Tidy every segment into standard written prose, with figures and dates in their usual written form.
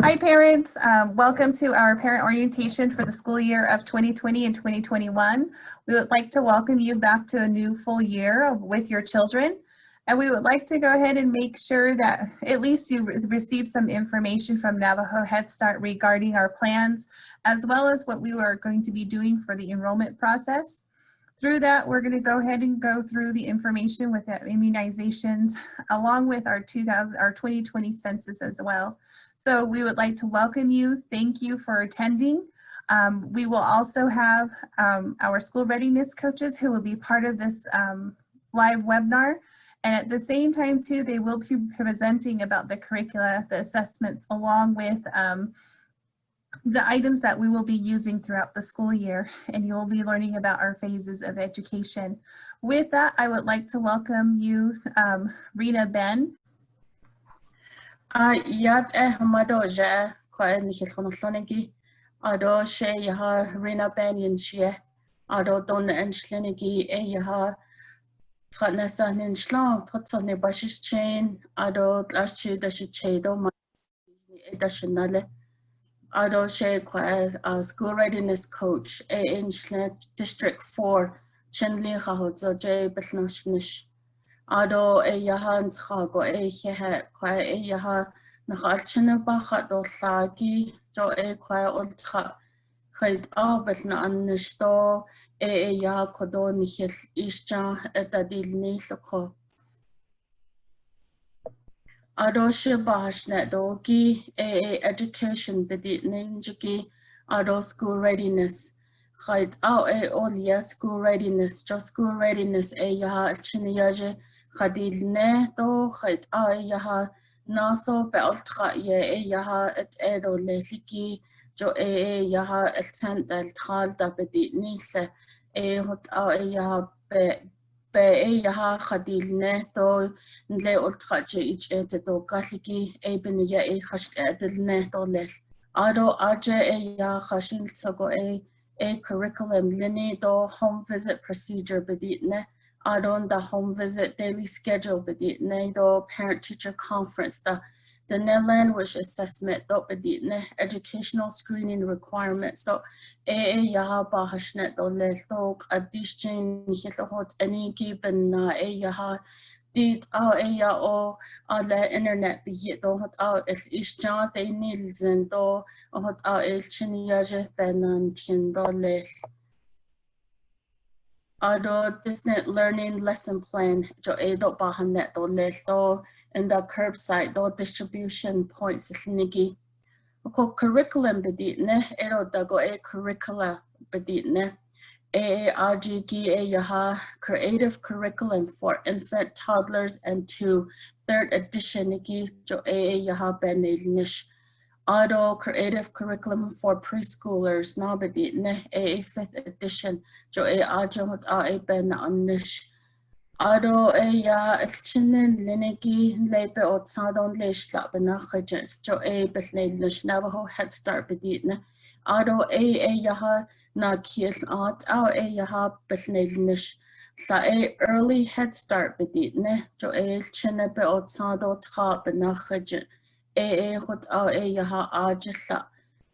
Hi parents, welcome to our parent orientation for the school year of 2020 and 2021. We would like to welcome you back to a new full year with your children. And we would like to go ahead and make sure that at least you receive some information from Navajo Head Start regarding our plans, as well as what we are going to be doing for the enrollment process. Through that, we're going to go ahead and go through the information with the immunizations, along with our 2020 census as well. So we would like to welcome you. Thank you for attending. We will also have our school readiness coaches who will be part of this live webinar. And at the same time too, they will be presenting about the curricula, the assessments, along with the items that we will be using throughout the school year, and you will be learning about our phases of education. With that, I would like to welcome you, Rena Ben. Yat hamado ja kwa nikhil khonolonegi ado she yaha Rena Ben yinshie ado don enshlenegi yaha tratnesa ninshlan trotsone bashish chain ado tlashi dashi do ma edashinale ado she kwa school readiness coach in district 4 chenli khahozo je belnashnish ado yaha ntshago hehe kwa yaha nakhalchina bakha do lagi jo kwa ultra khait belna annishto yaha kodo nikhil ishja etadilni lokho ado shibashne dogi education bidi ninjiki ado school readiness khait olia school readiness jo school readiness yaha alchiniyaje khadilne do khait yaha naso beultra yaha et edo leliki jo yaha elcent eltral da bidi nile hot yaha be yaha khadilne do nle ultra je ichete do kaliki ben ya khasht edilne do lel ado aje yaha khashil tsogo curriculum lini do home visit procedure beditne adon the home visit daily schedule beditne do parent teacher conference the language assessment do beditne educational screening requirements do yaha bahashnet do lel do adishjin hot any given yaha dit ya o ala internet bihit do hot el ishjan de nilzen do hot el chiniyaje benan tiendo lel ado distant learning lesson plan jo do bahanet do lel do in the curbside do distribution points nigi ko curriculum beditne ero dago curricula beditne AARGG yaha creative curriculum for infant, toddlers, and to third edition niki jo yaha benilnish auto creative curriculum for preschoolers nabadi ne fifth edition jo ajamut ben annish auto ya elchinen linegi lebe otsadon leshla benachje jo belnilnish Navajo Head Start beditne auto yaha na kiel at yaha belnilnish la early Head Start beditne jo chine be otsado tra benachje hot yaha ajla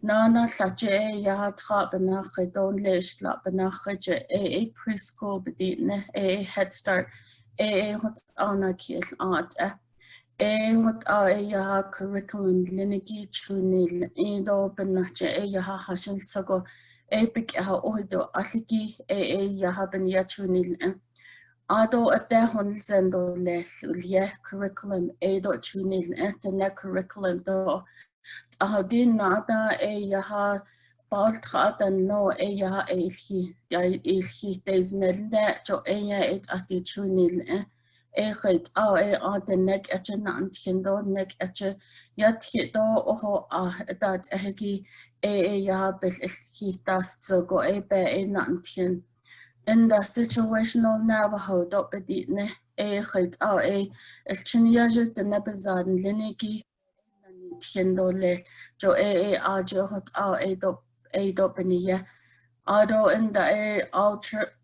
nana laje yaha tra benachje don leshla benachje preschool beditne Head Start hot ana kiel at hot yaha curriculum linigi chunil indo benachje yaha hashil tsago big yaha ohido aliki yaha ben yachunil ado at the honzendo lel curriculum do chunil etne curriculum do din nada yaha baltra dan no yaha ilhi desnelde jo et ati chunil khait the neck at an tiendo neck at yat do oho that hegi yaha bel ilhi das so go be nantien in the situational Navajo dot beditne khait el chiniyaje de nebezaden liniki tiendo le jo ajo hot dot beniya ado in the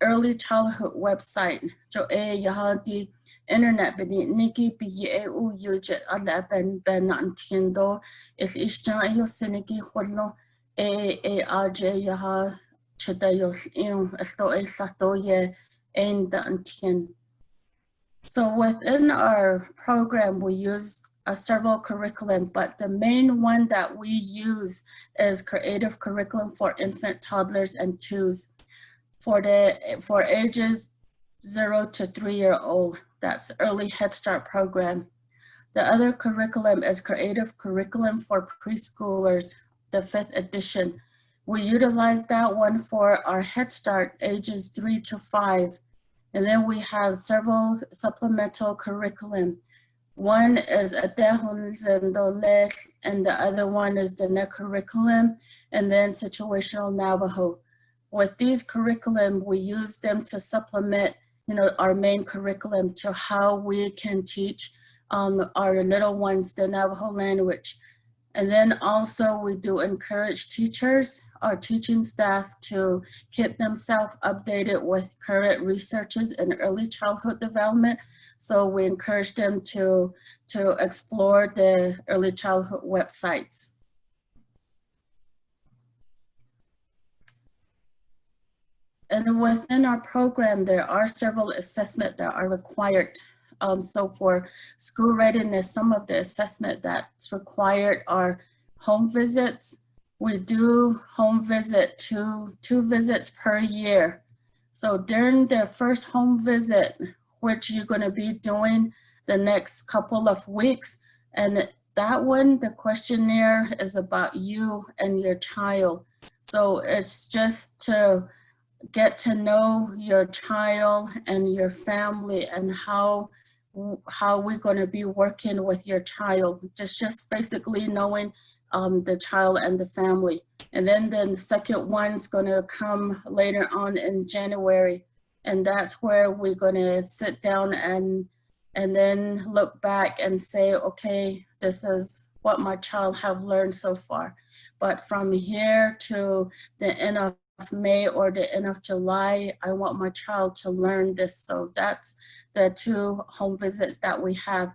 early childhood website jo yahadi internet bidi niki bi u yujet ala ben antiendo il ishja yo seniki kholo aj yaha chdayo esto elto ye and antien. So within our program we use several curriculum, but the main one that we use is creative curriculum for infant, toddlers, and twos for ages 0 to 3-year-old. That's early Head Start program. The other curriculum is creative curriculum for preschoolers, the 5th edition. We utilize that one for our Head Start ages 3 to 5. And then we have several supplemental curriculum. One is Adehun's and the other one is the net curriculum, and then situational Navajo. With these curriculum, we use them to supplement, our main curriculum to how we can teach our little ones the Navajo language. And then also we do encourage teachers, our teaching staff, to keep themselves updated with current researches in early childhood development. So we encourage them to explore the early childhood websites. And within our program, there are several assessments that are required. So for school readiness, some of the assessment that's required are home visits. We do home visit two visits per year. So during the first home visit, which you're going to be doing the next couple of weeks, and that one, the questionnaire is about you and your child. So it's just to get to know your child and your family and how we're going to be working with your child, just basically knowing the child and the family. And then the second one's going to come later on in January, and that's where we're going to sit down and then look back and say, okay, this is what my child have learned so far. But from here to the end of May or the end of July, I want my child to learn this. So that's the 2 home visits that we have.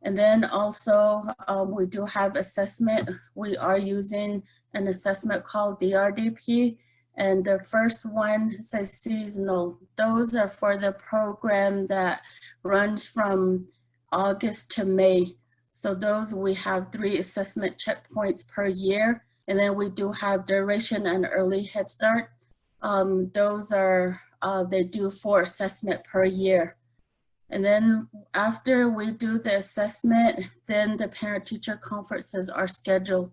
And then also we do have assessment. We are using an assessment called DRDP. And the first one says seasonal. Those are for the program that runs from August to May. So those, we have 3 assessment checkpoints per year. And then we do have duration and early Head Start. Those are, they do 4 assessment per year. And then after we do the assessment, then the parent-teacher conferences are scheduled.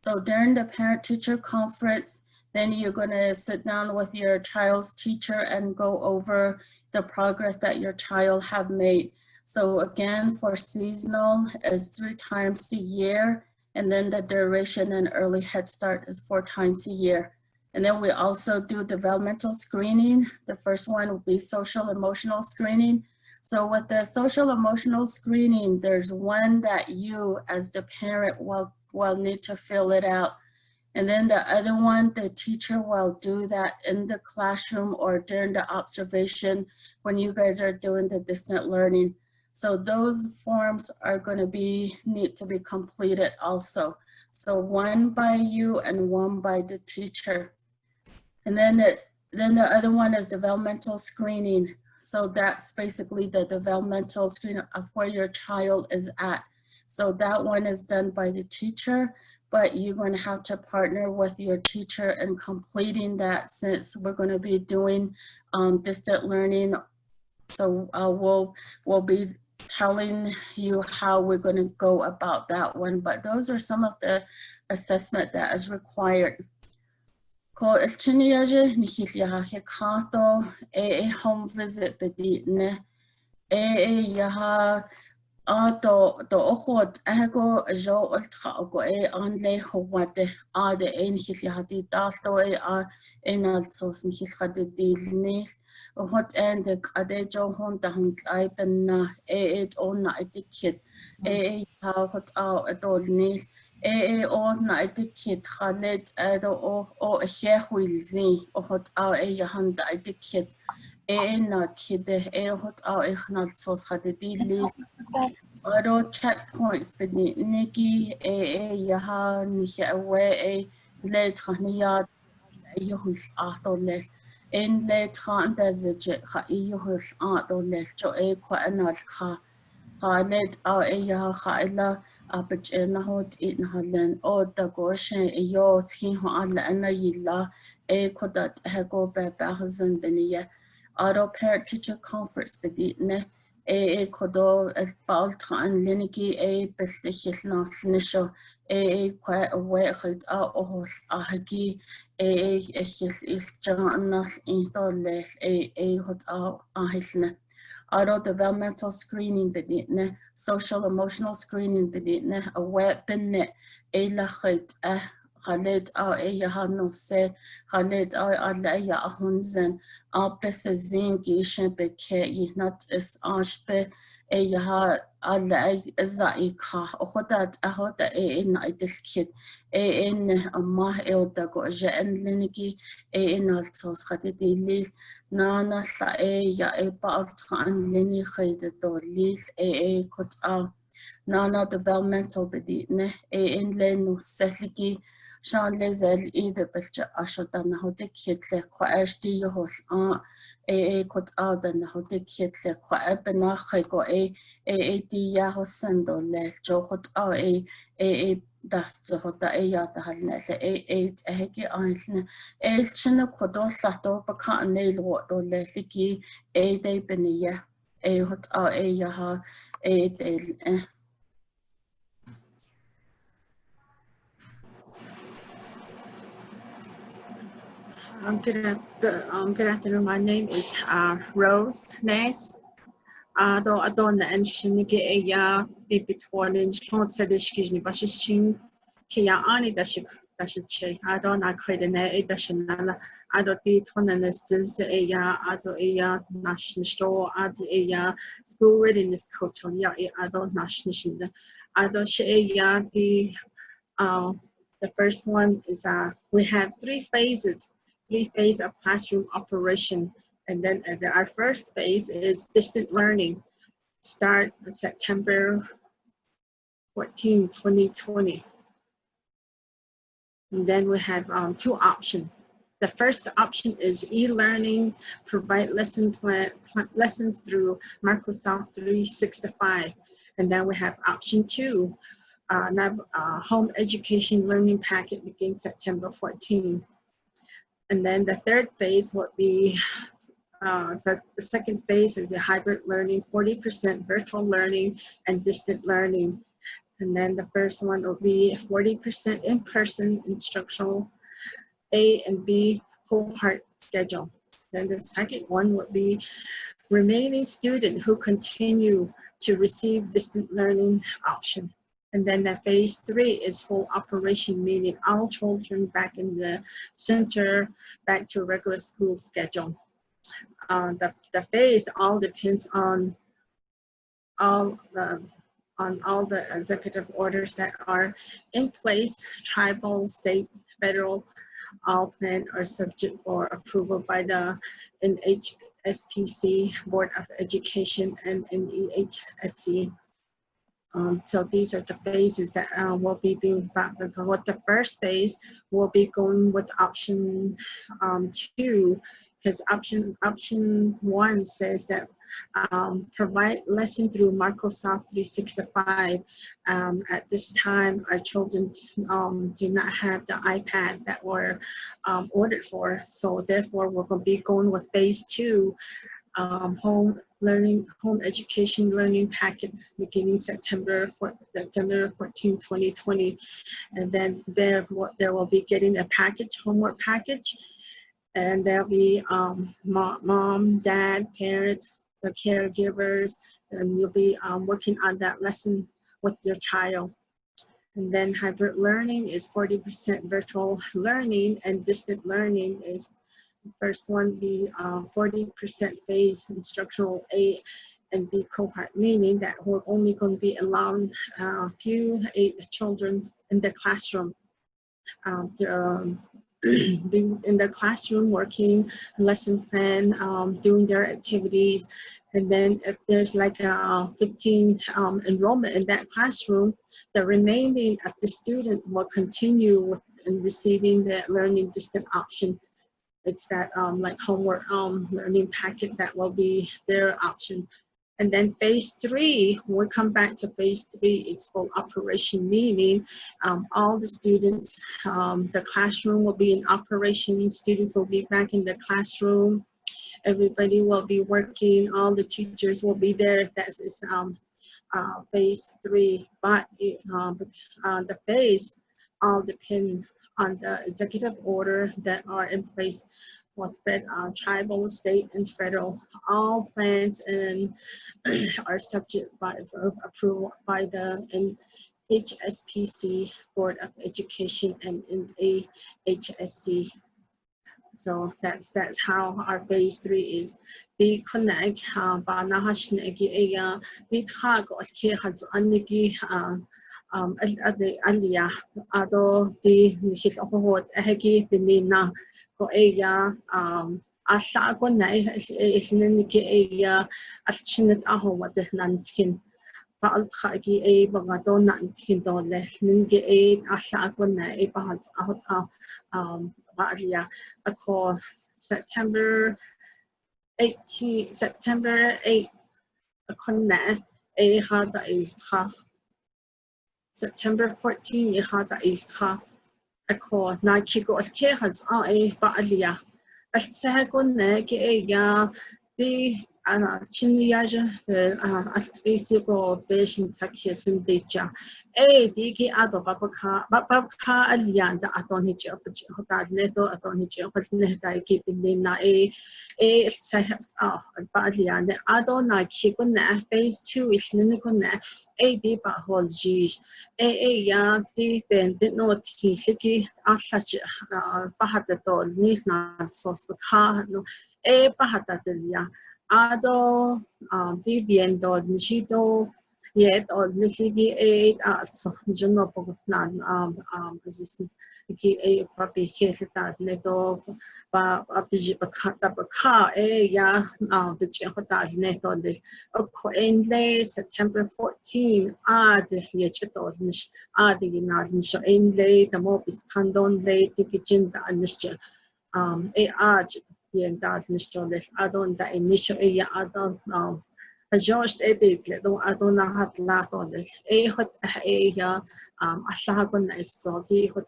So during the parent-teacher conference, then you're gonna sit down with your child's teacher and go over the progress that your child have made. So again, for seasonal is 3 times a year. And then the duration and early Head Start is 4 times a year. And then we also do developmental screening. The first one will be social emotional screening. So with the social emotional screening, there's one that you as the parent will need to fill it out. And then the other one, the teacher will do that in the classroom or during the observation when you guys are doing the distant learning. So those forms are going to need to be completed also. So one by you and one by the teacher. And then the other one is developmental screening. So that's basically the developmental screening of where your child is at. So that one is done by the teacher, but you're going to have to partner with your teacher in completing that, since we're going to be doing distant learning. So we'll be telling you how we're going to go about that one, but those are some of the assessment that is required. Ko ilchiniyaje nikilya kato home visit bedi ne yaha do ochot ego jo ultra go anle howate ade nikilya di dalto enalso nikilya di dilni ochot and ade jo hon da hon aipen it on etiket ha hot adolni all night the kid Khaled o Shehwilzi or hot yahan the kid na kide hot out ignal sos hadili aro checkpoints bini niki yaha nihe away le trania yuhul atolel en le tran dezeje ha yuhul atolel jo kwa anal kha Halet au ya khaila abach na hot in halen o da goshe yo tki ho alla ana yilla kodat hego be bahzen beniye aro parent teacher conference bedine kodo el baltra an liniki bethlichil na nisho kwa we khit a hol ahagi hil il jana in dole hot a hilne Auto developmental screening bedine, social emotional screening bedine, a weapon net, a lachit, a Khalid au no se, Khalid au alaya hunzen, a besse zingi shempeke, not is ashpe, a yaha alay zaika, ohodat a hoda in idil kid, in a mah eldago, jen liniki, in altos, Khadidi Nana sa ya baaltran lini khayde do lil kot a Nana developmental bedine in lenu seligi shan lezel either belcha ashota na hote kitle kwa ashti yohol kot a da na hote kitle kwa ebena khaygo di ya hosendo le jo hot a das zo hota ya da halne le hegi ainne chine kodol lato baka neil wo do le liki day beniya hot a ya ha del Good afternoon. My name is Rose Ness. Då adon en shinige ya bibitwalin short sedishkijni bashishin kia ani dashiche adon akredene edashinala ado ditwanenestis ya ado ya national ado ya school readiness coach on ya ado national ado ya the first one is we have three phases of classroom operation. And then our first phase is distant learning, start on September 14, 2020. And then we have two options. The first option is e-learning, provide lessons through Microsoft 365. And then we have option two, home education learning packet begins September 14. And then the third phase would be the second phase is the hybrid learning, 40% virtual learning and distant learning. And then the first one will be 40% in-person instructional A and B cohort schedule. Then the second one would be remaining student who continue to receive distant learning option. And then the phase three is full operation, meaning all children back in the center, back to regular school schedule. The phase all depends on all the executive orders that are in place, tribal, state, federal, all planned or subject for approval by the NHSPC, Board of Education, and NEHSC. So these are the phases that will be being back. What the first phase will be going with option two, because option one says that provide lesson through Microsoft 365. At this time, our children do not have the iPad that were ordered for. So therefore, we're going to be going with phase two, home education learning packet beginning September 14, 2020. And then there will be getting a homework package. And there'll be mom, dad, parents, the caregivers, and you'll be working on that lesson with your child. And then hybrid learning is 40% virtual learning, and distant learning is first one be 40% phase instructional A and B cohort, meaning that we're only going to be allowing a few 8 children in the classroom. being in the classroom, working lesson plan, doing their activities. And then if there's like a 15 enrollment in that classroom, the remaining of the student will continue with in receiving the learning distant option. It's that like homework learning packet that will be their option. And then phase 3, when we come back to phase 3, it's full operation, meaning all the students, the classroom will be in operation, students will be back in the classroom, everybody will be working, all the teachers will be there. That is phase 3, but the phase all depend on the executive order that are in place with tribal, state, and federal. All plans and are subject by approval by the HSPC, Board of Education, and NAHSC. So that's how our phase 3 is. We connect ba nahash negi aya we tag os ke has anigi alia ado di nihis ohot ehegi binina ko aya asa ko nai isneniki aya aschinet aho wat nantin Paul Khagi a Bagadona and Kindole, Ninge a Ashagona, a Bahas out Badia, a call September 18, September 8, a connect a Hada Isha, September 14, a Hada Isha, a call Nakigo as Kehas a Badia, a Sagone, a the Chiniaja Astisigo Bashin Takisim Becha. Diki Ado Babaka Alian, the Aton Hitch of the Hotas Neto, Aton Hitch of the Neta, keeping Lina a Sahab Badian, the Adon Nakikuna, phase 2 is Ninikuna, a deeper whole G, ya deep and did not Siki, as such Bahatato, Nisna sauce, no. Pahatalia Ado di viendo Nishito yet or Nisigi 8 so Juno Pognan a papi Hesitas Neto Baka ya the Chehotas Neto this in September 14 the Yechetos Nish the Nisha in late the Mobis Kandon late the kitchen and Nisha and that Mr. Les Adon the initial area Adon George edit I don't know how to laugh on this. Hot Asagon is so he hot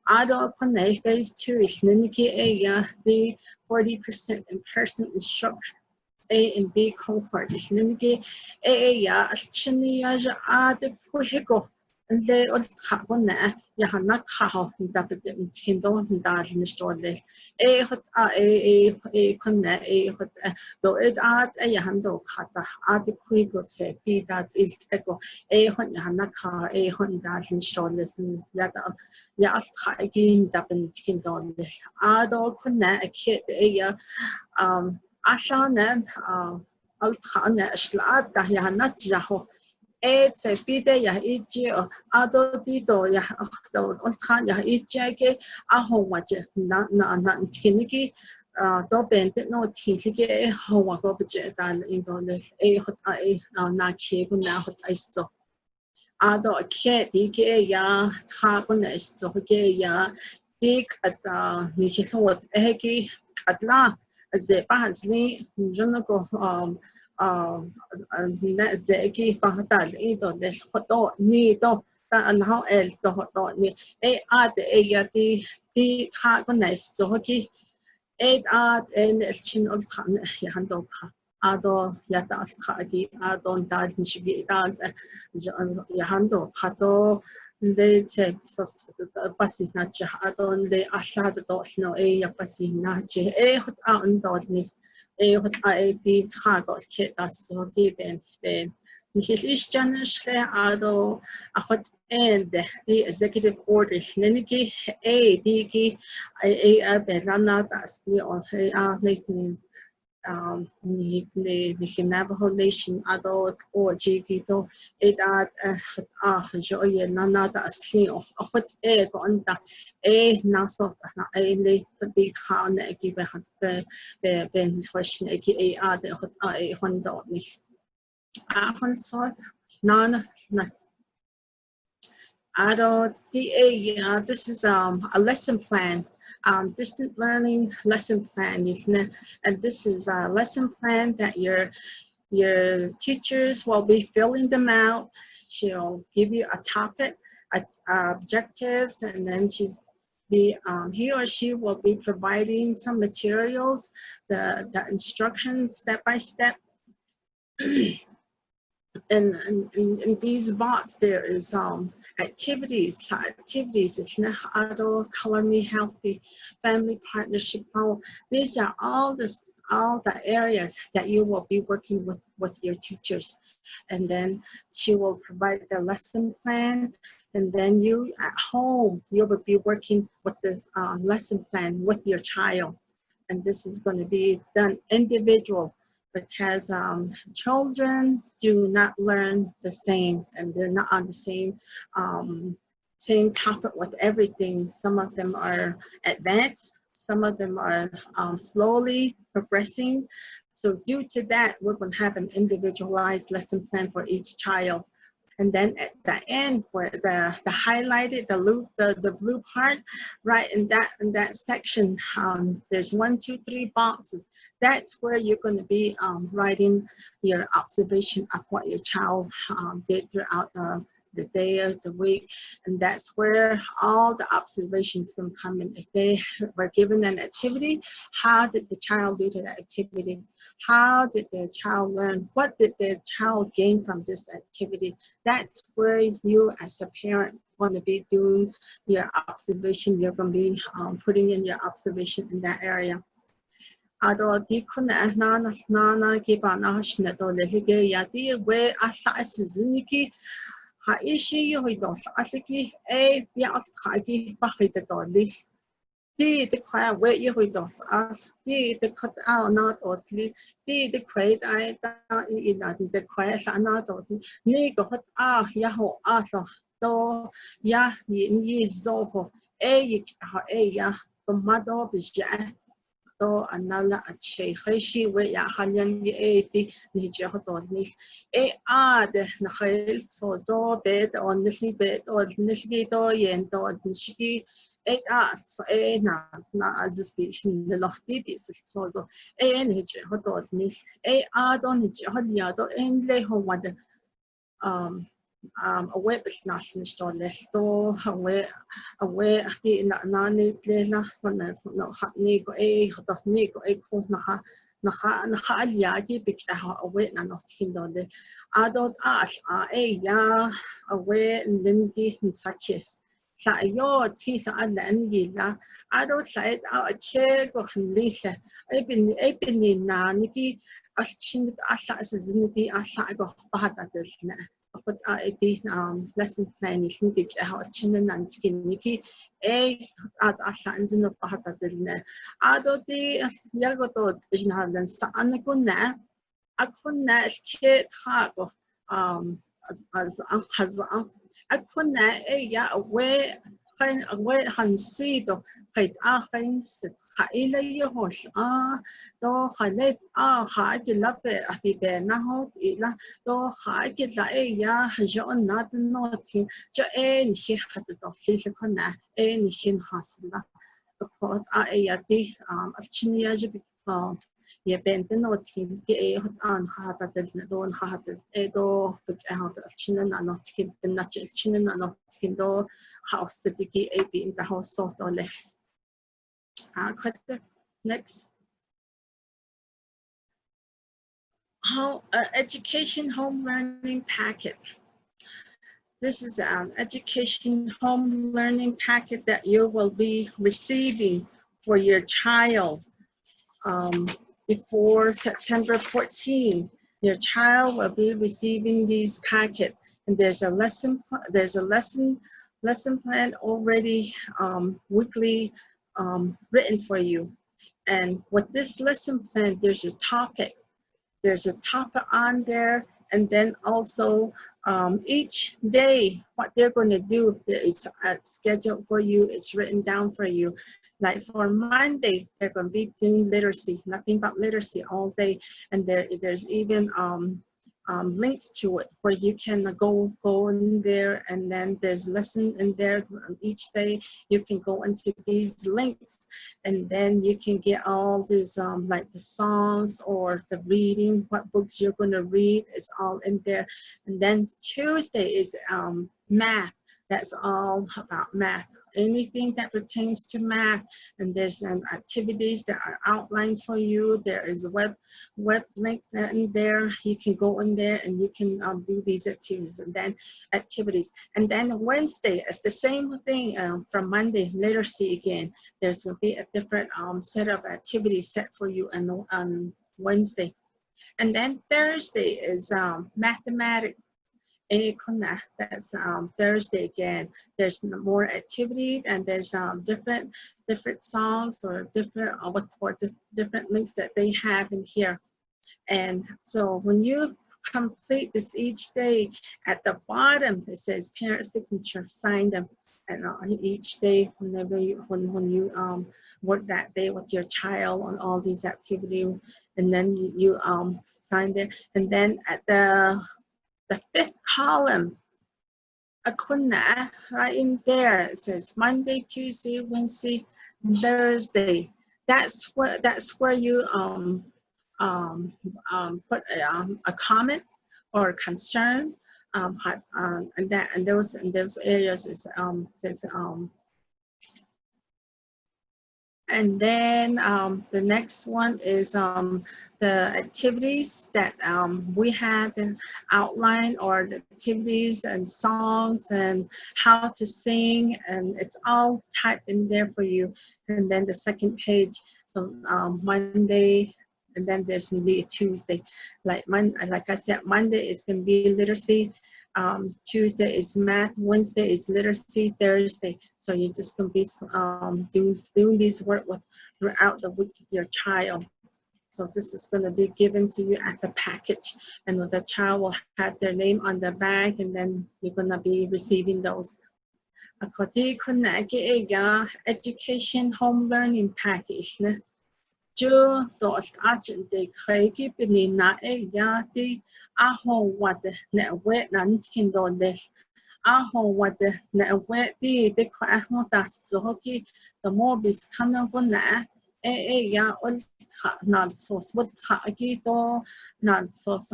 Adon Connect phase 2 is Niniki area the 40% in person instructor. A and B cohort is Niniki area as Chiniaja the Puhigo. And they also have one there. You have not how that Kindle that in the store. Hot a connect a hot though it art a handle cutter at the quick would say be that is echo a hot Yanaka a hot that in store listen yet yes again that in Kindle this Ado connect a kid a Ashan Alkhana Slat that Yanat Jaho. It's a bide ya ichi ado dito ya khan ya ichi ke aho waje na tiniki do bente no tiniki ho wa go bje dan indones e hot ai na ke kuna hot aisto ado ke dike ya kha kuna isto ke ya dik at ni so wat ehki atla ze bahasni jono Nas the Eki Pahatal, Edo, the Hoto, Nido, and how else the Hoto, a art a the carbonized Zoki, 8 art and a chin of Yandoka, Ado Yatas Kagi, Adon Dazin Shigi dance, Yahando, Kato, they say, so the bus is not Adon, they Asad dots no a Pasi Nachi, a hot out and dosness. What I did Hagos kit as so given then his Easterners ado a hot end the executive orders Neniki a digi a belana that's the on a listening ni Navajo Nation adult or Jigito it joy nana da asli of what gonta naso le the khan give had ben his question eki the hondo nicht so nana adult this is a lesson plan. Distant learning lesson plan, and this is a lesson plan that your teachers will be filling them out. She'll give you a topic, objectives, and then he or she will be providing some materials, the instructions step by step. And in these box there is activities. It's adult, color me healthy, family partnership. These are all the areas that you will be working with your teachers, and then she will provide the lesson plan, and then you at home you will be working with the lesson plan with your child, and this is going to be done individual. Because children do not learn the same, and they're not on the same topic with everything. Some of them are advanced, some of them are slowly progressing. So due to that, we're going to have an individualized lesson plan for each child. And then at the end, where the highlighted, the blue part, right in that section, there's 1, 2, 3 boxes. That's where you're going to be writing your observation of what your child did throughout the day or the week, and that's where all the observations can come in. If they were given an activity, how did the child do that activity? How did the child learn? What did the child gain from this activity? That's where you as a parent want to be doing your observation. You're going to be putting in your observation in that area. Ado di kuna na ki ba na hashna to le ge ya di we asa asiziki ha ishi yo do asiki e ya asaki ba khita to lis di the kwa we yo do as di the cut out not or di the create I da in the kwa sa na to ni go hot ya ho asa to ya ni zo ho e ya to mado bi to anala at sheikhi we ya halyan eti ni jehotonis de nakhil so do bet on nisi bet or nisi to yen to nisi so na as speaking the lofty pieces so ni jehotonis don ni jeholia do en le ho wad away is national store less to away the na ni na no ni go ni go ko na ya ki big away na not kindle adult as ya away limgi sakis sa yo ti sa alan gila adult side a che go lisa ibin na niki as chin asa ziniti asa go bahata na but lesson plan is not big house children and skinny at asans in the pahata dilne ado the yagoto is not than sanakuna akuna skit hago as akuna ya away away hansido قيد آخرين خائلة يهوش تو خليت خاك لبى أبيبناه إلى تو خاك لأيا هجون ناد النوتين جاء نشي حتى توصيل كنا نشي نخاصنا أقول أياتي أشتني أجيب يبنت النوتين كأي هتان خاطر دون خاطر دو بجاه أشتني نوتين بناتش أشتني نوتين دو خاص تيجي أي بين ده هو صوت ولا next. Education home learning packet. This is an education home learning packet that you will be receiving for your child before September 14. Your child will be receiving these packets, and there's a lesson plan already weekly written for you. And with this lesson plan, there's a topic. There's a topic on there, and then also each day what they're going to do is scheduled for you. It's written down for you. Like for Monday, they're going to be doing literacy, nothing but literacy all day, and there's even links to it where you can go in there, and then there's lesson in there each day. You can go into these links, and then you can get all these like the songs or the reading, what books you're going to read is all in there. And then Tuesday is math. That's all about math, anything that pertains to math. And there's activities that are outlined for you. There is web links in there. You can go in there and you can do these activities. And then Wednesday is the same thing from Monday, literacy again. There's going to be a different set of activities set for you on Wednesday. And then Thursday is mathematics. That's Thursday again. There's more activity, and there's different songs or different links that they have in here. And so when you complete this each day, at the bottom it says parent signature, sign them. And each day, whenever when you work that day with your child on all these activities, and then you sign there. And then at the fifth column, right in there, it says Monday, Tuesday, Wednesday, Thursday. That's where you put a comment or a concern, and those areas is says and then the next one is the activities that we have outlined, or the activities and songs and how to sing, and it's all typed in there for you. And then the second page, so Monday, and then there's going to be a Tuesday. Like I said, Monday is going to be literacy. Tuesday is math, Wednesday is literacy, Thursday. So you're just going to be doing this work throughout the week with your child. So this is going to be given to you at the package, and the child will have their name on the bag, and then you're going to be receiving those. Education home learning package. Chưa dos agent de cregi bini na yati aho what ne wet nan tindo this aho what ne wet the aho das hoki the mobis coming on na ya ol not sauce was agito not sauce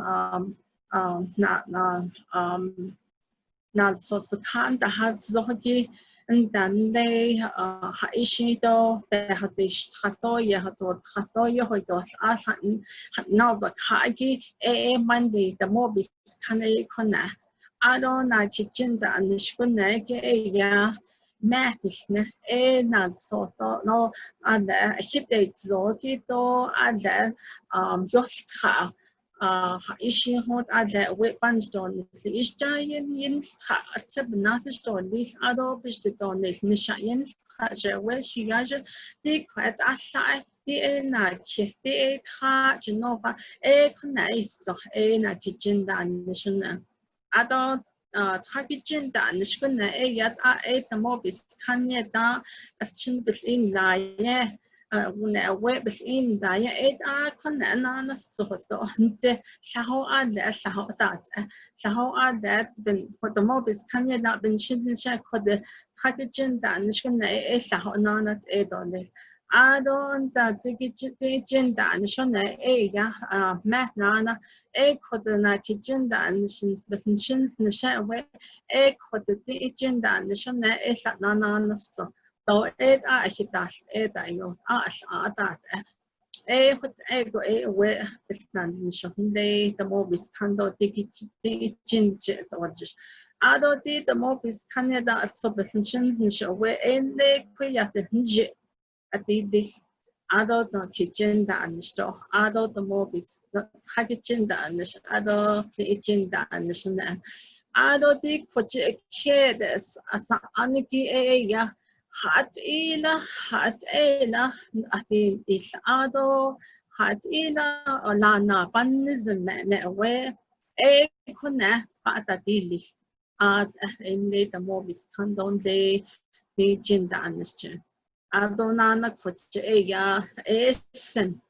not sauce bekan the hat zoki. And then they haishido they had this trastoya had to trastoya hoidos as now but kagi Monday the mobis kane kona adona chichinda and the shkunake ya math is not so no and hit it zoki to and yostra ishi hot ada weapons don is giant in sebenarnya don this other fish don this nishayan where she got the quite aside the na ki the ha genova nice so na kitchen dan nishuna ado kitchen dan nishuna yat the mobis kanya da as chin in la yeah web is in there كنا نستخدم أنت سهو على سهو على for the mobile كان يدا بنشد نشاك خد خدجن دا نشكنا سهو نانت دوني أدون دا تيجن دا نشنا يا ما نانا خدنا كجن دا نشن بس نشن نشا و خد تيجن دا نشنا سنانا نص تو أكيداس يو that what ego we stand nishon day the mobis kando tiki jinje orjish ado di the mobis Canada assobeshin nisho we ende kuya the nje at this ado the kitchen da nishto ado the mobis the kitchen da nish ado the kitchen da nishon ado di koji kedes asa aniki ya Hatila atin isado hatila olana panizme we kuna patatilis at in the mobis condon de jinda anische adonana kucheya esen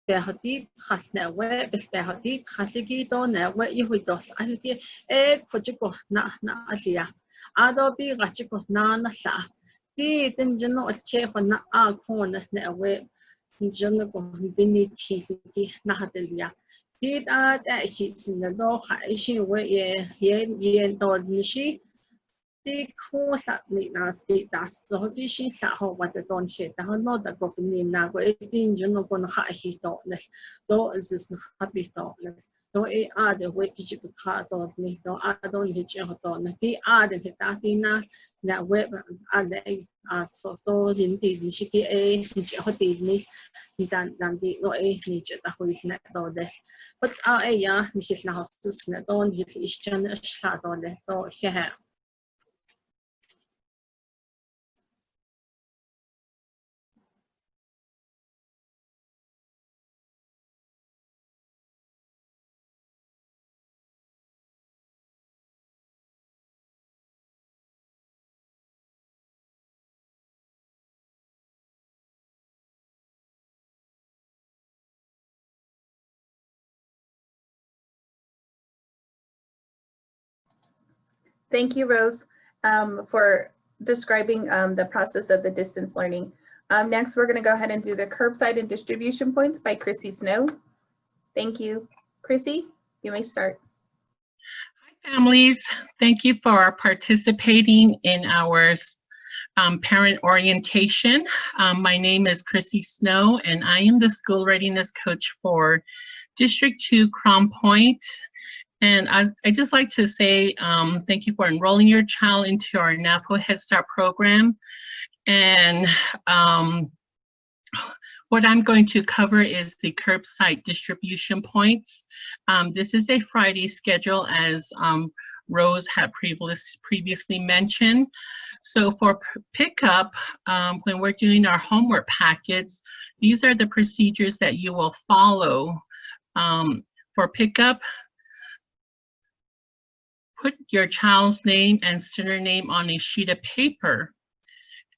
behati khasne we behati khasigi to ne we ihudos asiki kuchiko na asia adobi gachiko na sa Di den jono ke na a kon na we jono ko dini ti na hatelia di da ki sin do ha shi we ye do ni shi di ko sa ni na sti da so di shi sa ho wa de don he da no da ko ni na ko din jono ko na ha hi to les do is na happy to les do de we ki ka to ni do do ni che ho to na di de ta di na web ale so din di shi ki ni che ho di ni dan di no ni che ta ho is na do des but ya ni his na hostus na do ni is chan sha do le do he ha. Thank you, Rose, for describing the process of the distance learning. Next, we're going to go ahead and do the curbside and distribution points by Chrissy Snow. Thank you. Chrissy, you may start. Hi, families. Thank you for participating in our parent orientation. My name is Chrissy Snow, and I am the school readiness coach for District 2 Crown Point. And I just like to say thank you for enrolling your child into our NAPO Head Start program. And what I'm going to cover is the curbside distribution points. This is a Friday schedule, as Rose had previously mentioned. So for pickup, when we're doing our homework packets, these are the procedures that you will follow. For pickup, put your child's name and center name on a sheet of paper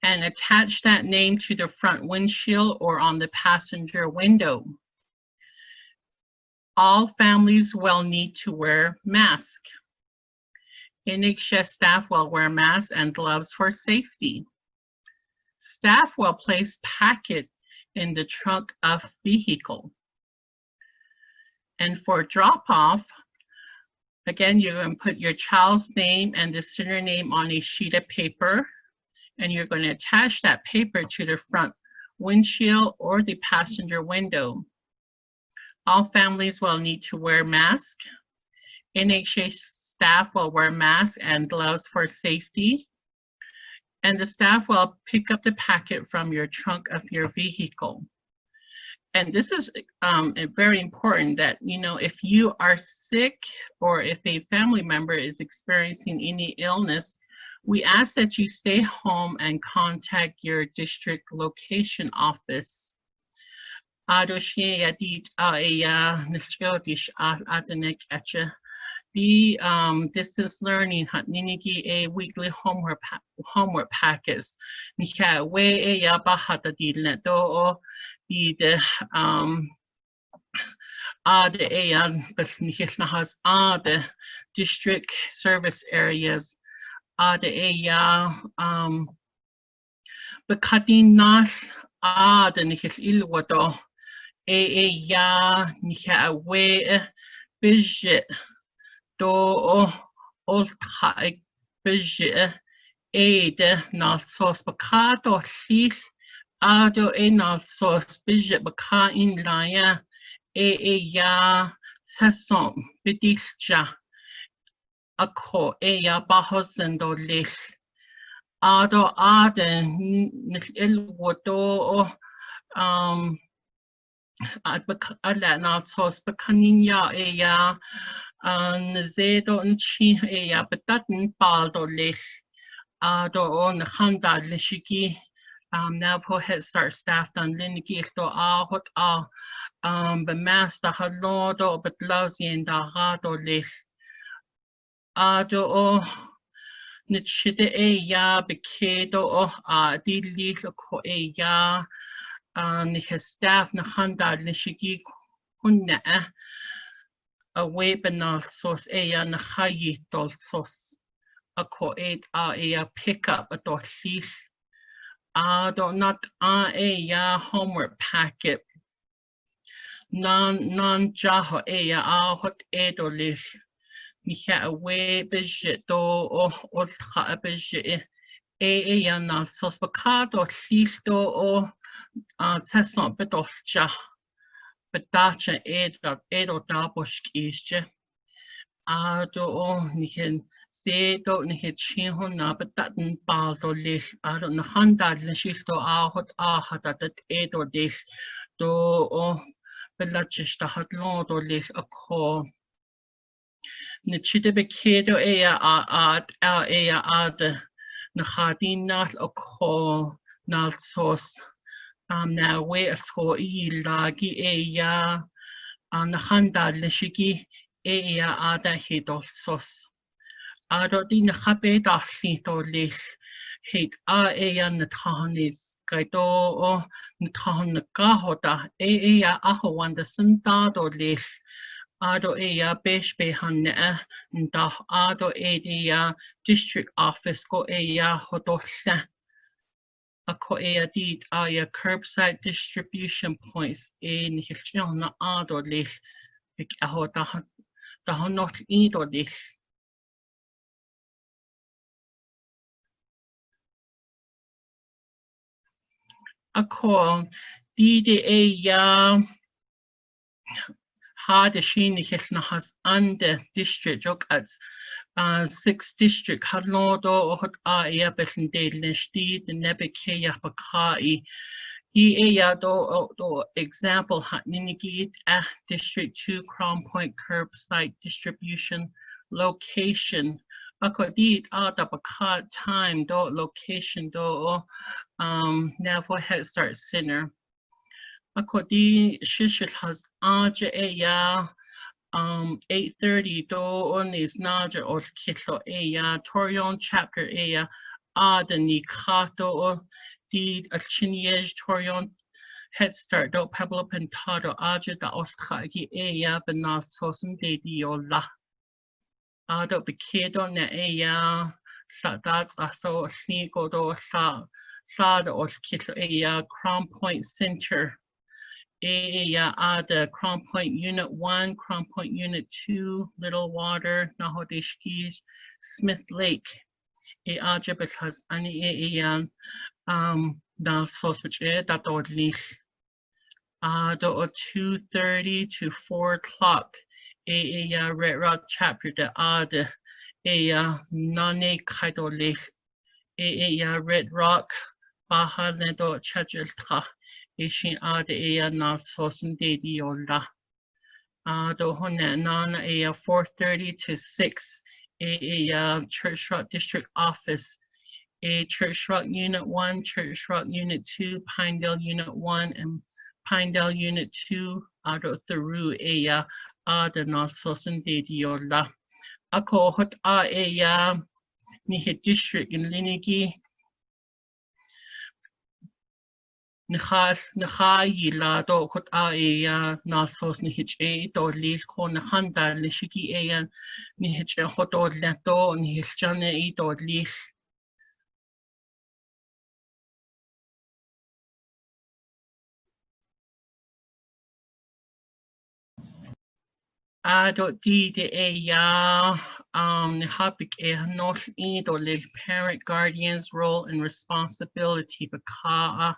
and attach that name to the front windshield or on the passenger window. All families will need to wear masks. NHS staff will wear masks and gloves for safety. Staff will place packet in the trunk of vehicle. And for drop-off, again, you're going to put your child's name and the center name on a sheet of paper, and you're going to attach that paper to the front windshield or the passenger window. All families will need to wear masks. NHS staff will wear masks and gloves for safety. And the staff will pick up the packet from your trunk of your vehicle. And this is very important that, you know, if you are sick or if a family member is experiencing any illness, we ask that you stay home and contact your district location office. The distance learning hat ninigi a weekly homework packets. Nika we ya bahata dilne do the the district service areas bakatin nas the nihil ilwato ya nika we bijit do olkai bijit de na sos bakato sis ado na sos bijit baka in laya ya sasom bidisha ako ya bahosendo lis ado ilwato ala na sos bakaninya ya Zedo nchi ya betatin baldo lis do o na chanda lishiki nav ho Head Start staff dan linigi do hot be master hallo do bet lausi da do lich do o nit shide ya be kedo o di lich ko ya ni staff na chanda lishiki hunna a webinar sos ya na chayi dol sos a ko pick up a do lich do not ya homework packet non jaho hot do lich ni a we budget do o a budget ya na sos bakado lich do o teson bedolcha bedacha edo dabosh isje do o ni se do ni chin hon na bedaten bal do lich do na handa lishil do hot hata edo lich do o belachis da hat lo do lich a ko na chide be kedo na chadin nat a ko na sos na we a ko lagi ya na handa lishigi ada hedol sos do di na chabe dalli do lich heit na tahanis gaido o na tahan na gahoda aho wanda sanda do lich do besh be hanne da do district office go hodolla a ko did curbside distribution points in hilchna do lich ik aho da not do lich a ko di ha de shin hilna has ande district jok at 6 district hadlodo hot besen delen stit nebe ke bakai di do example hat ninigi district 2 Crown Point curbside distribution location ako di da bakat time do location do Navajo Head Start Center ako di shishil has aja 8:30 do on is naja or kitlo Torion chapter the ni kato di alchiniej Torion Head Start do Pablo Pentado aja da oskhagi benal sosen de diola do bekedo na sa that's atho snigo do sa the or kitlo Crown Point Center the Crown Point Unit 1, Crown Point Unit 2, Little Water, Nahodishkis, Smith Lake. Algebra has any na sausage that ordlich. Do 2:30 to 4 o'clock. Red Rock chapter the nane kaidorlich. Red Rock Baja Ledo Chajilka. Ishin ada na sosen de diola. Do hone nana 4:30 to 6 Church Rock District Office. Church Rock Unit 1, Church Rock Unit 2, Pinedale Unit 1, and Pinedale Unit 2 ado through ada na sosen de diola. Ako hot ni district in Linigi. Nacha la do hot nasos ni hitch do lil ko na handar le shiki ni hitch hot do leto ni hilchane do lil do di de ni hapik not do lil parent guardians role and responsibility baka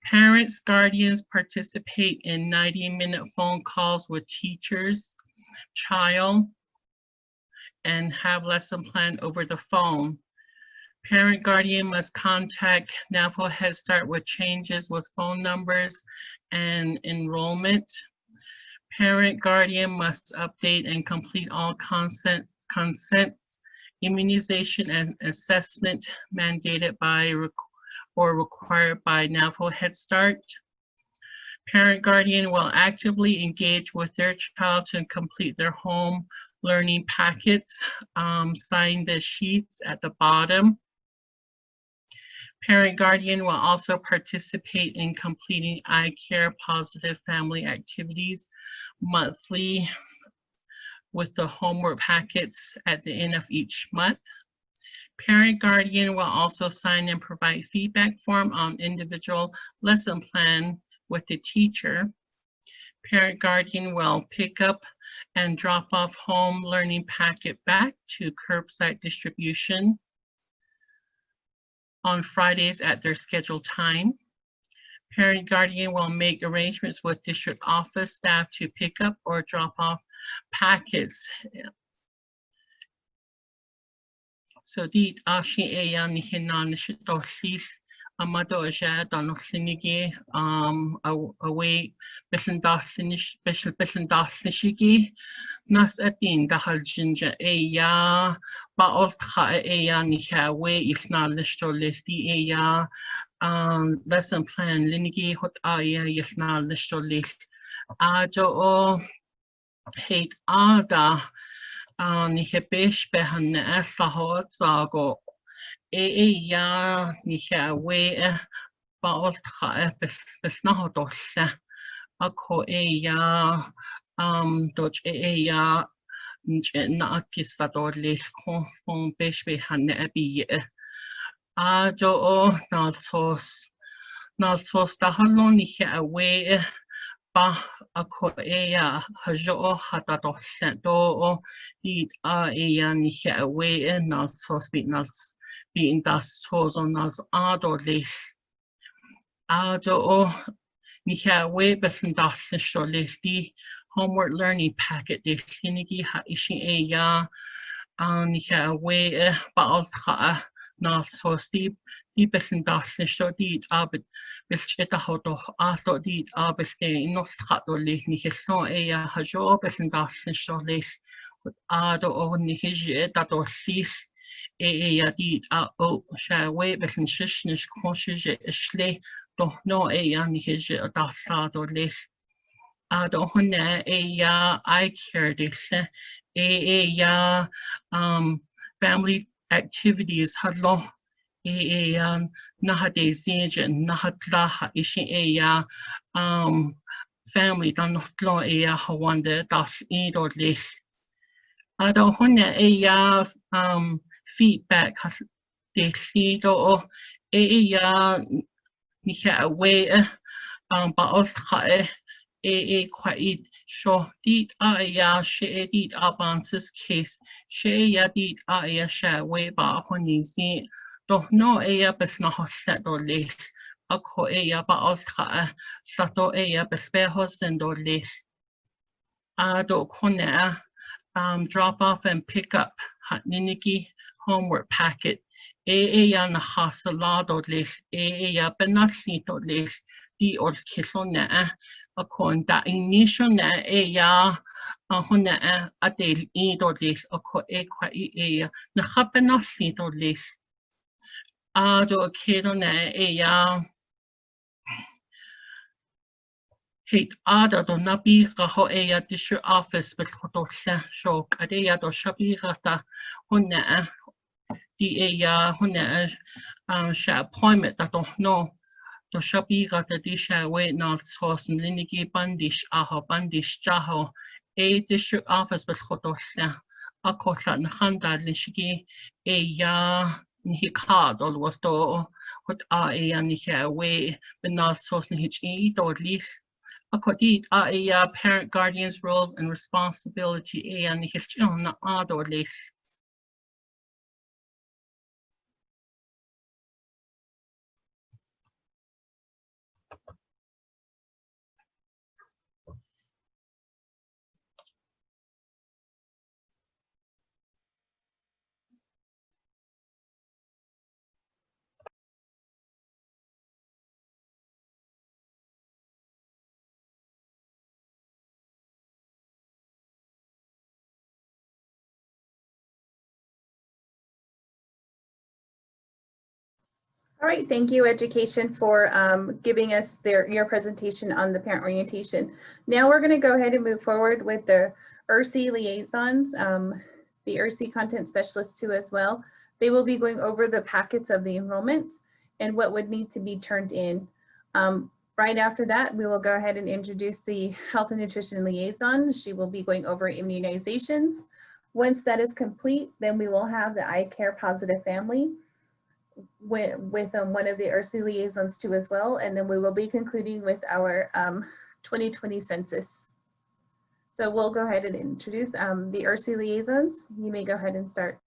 parents, guardians participate in 90-minute phone calls with teachers, child, and have lesson plan over the phone. Parent guardian must contact Navajo Head Start with changes with phone numbers and enrollment. Parent guardian must update and complete all consents immunization and assessment mandated by or required by Navajo Head Start. Parent guardian will actively engage with their child to complete their home learning packets. Sign the sheets at the bottom. Parent guardian will also participate in completing iCare positive family activities monthly with the homework packets at the end of each month. Parent guardian will also sign and provide feedback form on individual lesson plan with the teacher. Parent guardian will pick up and drop off home learning packet back to curbside distribution on Fridays at their scheduled time. Parent guardian will make arrangements with district office staff to pick up or drop off packets. So di ashi eyan hinan shitoshis amado aja danoklinigi away besendasnishigi nas atin dahal jinja eya baot kha eya nihawe isna listo listi eya lesson plan linigi hot aya isna listo list ajo o hate ada ni hebesh behan asahot sago eya nihawe baot kha besnahodosa ako eya dodge eya na kistador les kon besh behan abi ajo o nalsos dahalon nihawe ba ako eya hajo hatadosa do did eya nihawe nalsos be in das hoson nas adolis ajo nihawe besendasne sholesti homework learning packet de sinigi ha ishi eya nihawe baalt kha nalsos di besendasne shodid abet belcheta hodo aso did abeste nos khato lis niheso eya hajo besendasne sholis ado o nihije dato sis eya did o shawe besen shishnish konshije ishle do no eya nihije dasado lis ado hone eya iCare disse eya family activities hadlo eya nahade zinje nahatla ishi eya family danotlo eya hawande das ido lis ado hone eya feedback has de sido eya niha away baos khae quite sure did ya she did abances case she ya did ya sha way ba honizi do no eya besna hoset do lis ako eya baos khae sato eya bespe hosen do lis ado kone drop off and pick up niniki homework packet ya na hasalado lis ya benasito lis di or kisona akon da initial na ya hona adel ido lis ako kwa ya na habenasito lis ado kedo na ya hate ada do nabi ho ya district office but hodosa shock ade ya do shabi gata hona di hona sha appointment that don't know do shabi gata di sha we not source linigi bandish aho bandish jaho district office but hodosa akotla na khanda lishigi ni card all was do hot ni we but not source ni hi do lis akodit parent guardian's role and responsibility and the na adorlis All right, thank you, Education, for giving us your presentation on the parent orientation. Now we're going to go ahead and move forward with the ERC liaisons, the ERC content specialists too as well. They will be going over the packets of the enrollment and what would need to be turned in. Right after that, we will go ahead and introduce the health and nutrition liaison. She will be going over immunizations. Once that is complete, then we will have the eye care positive family with one of the ERC liaisons too as well. And then we will be concluding with our 2020 census. So we'll go ahead and introduce the ERC liaisons. You may go ahead and start.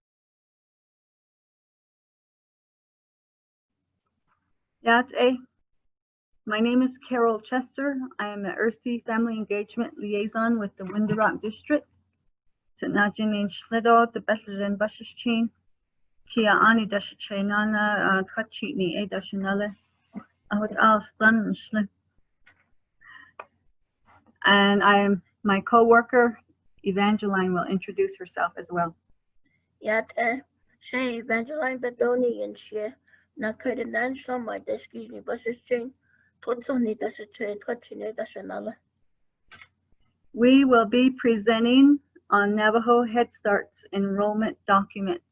Yate. My name is Carol Chester. I am the ERC Family Engagement Liaison with the Window Rock District. Sitnajin Shledo, the Bethlehem Bashichin, Kia Ani Dashachainana, Twachitni A Dashanale, Ahut Al Stan. And my co-worker, Evangeline, will introduce herself as well. Yate, Shay Evangeline Bedoni and She, Nakaidan Sham, my Deskini Bashichin. We will be presenting on Navajo Head Start's enrollment documents.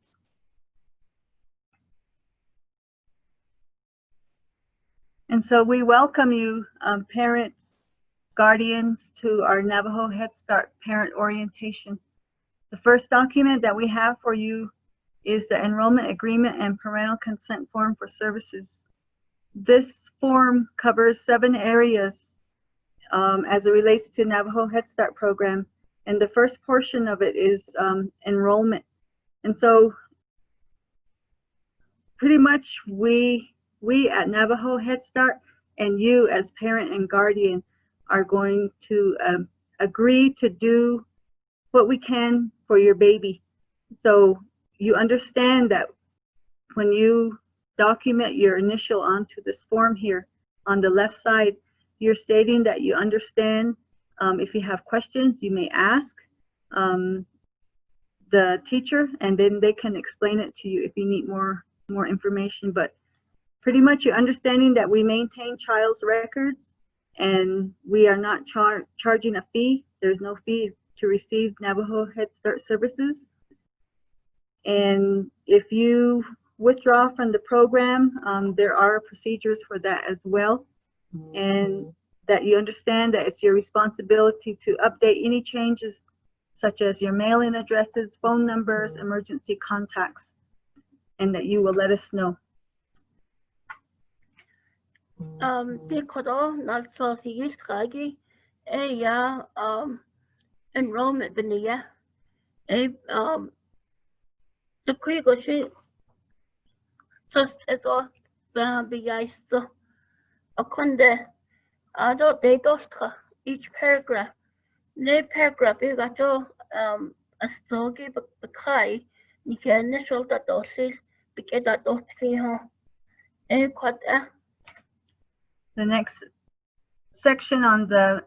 And so we welcome you, parents, guardians, to our Navajo Head Start parent orientation. The first document that we have for you is the enrollment agreement and parental consent form for services. This form covers 7 areas as it relates to Navajo Head Start program, and the first portion of it is enrollment. And so pretty much we at Navajo Head Start and you as parent and guardian are going to agree to do what we can for your baby. So you understand that when you document your initial onto this form here on the left side, you're stating that you understand. If you have questions, you may ask the teacher, and then they can explain it to you if you need more information. But pretty much you're understanding that we maintain child's records and we are not charging a fee. There's no fee to receive Navajo Head Start services. And if you withdraw from the program, there are procedures for that as well. And that you understand that it's your responsibility to update any changes such as your mailing addresses, phone numbers, emergency contacts, and that you will let us know. Dikodo, Nalsosi Yiskagi, enrollment Benia, the Quigoshi. Eto biyaisto akonde ado de doska each paragraph ne paragraph igato astogi bakai nike initial that dosil bike that dotfi ho kwata. The next section on the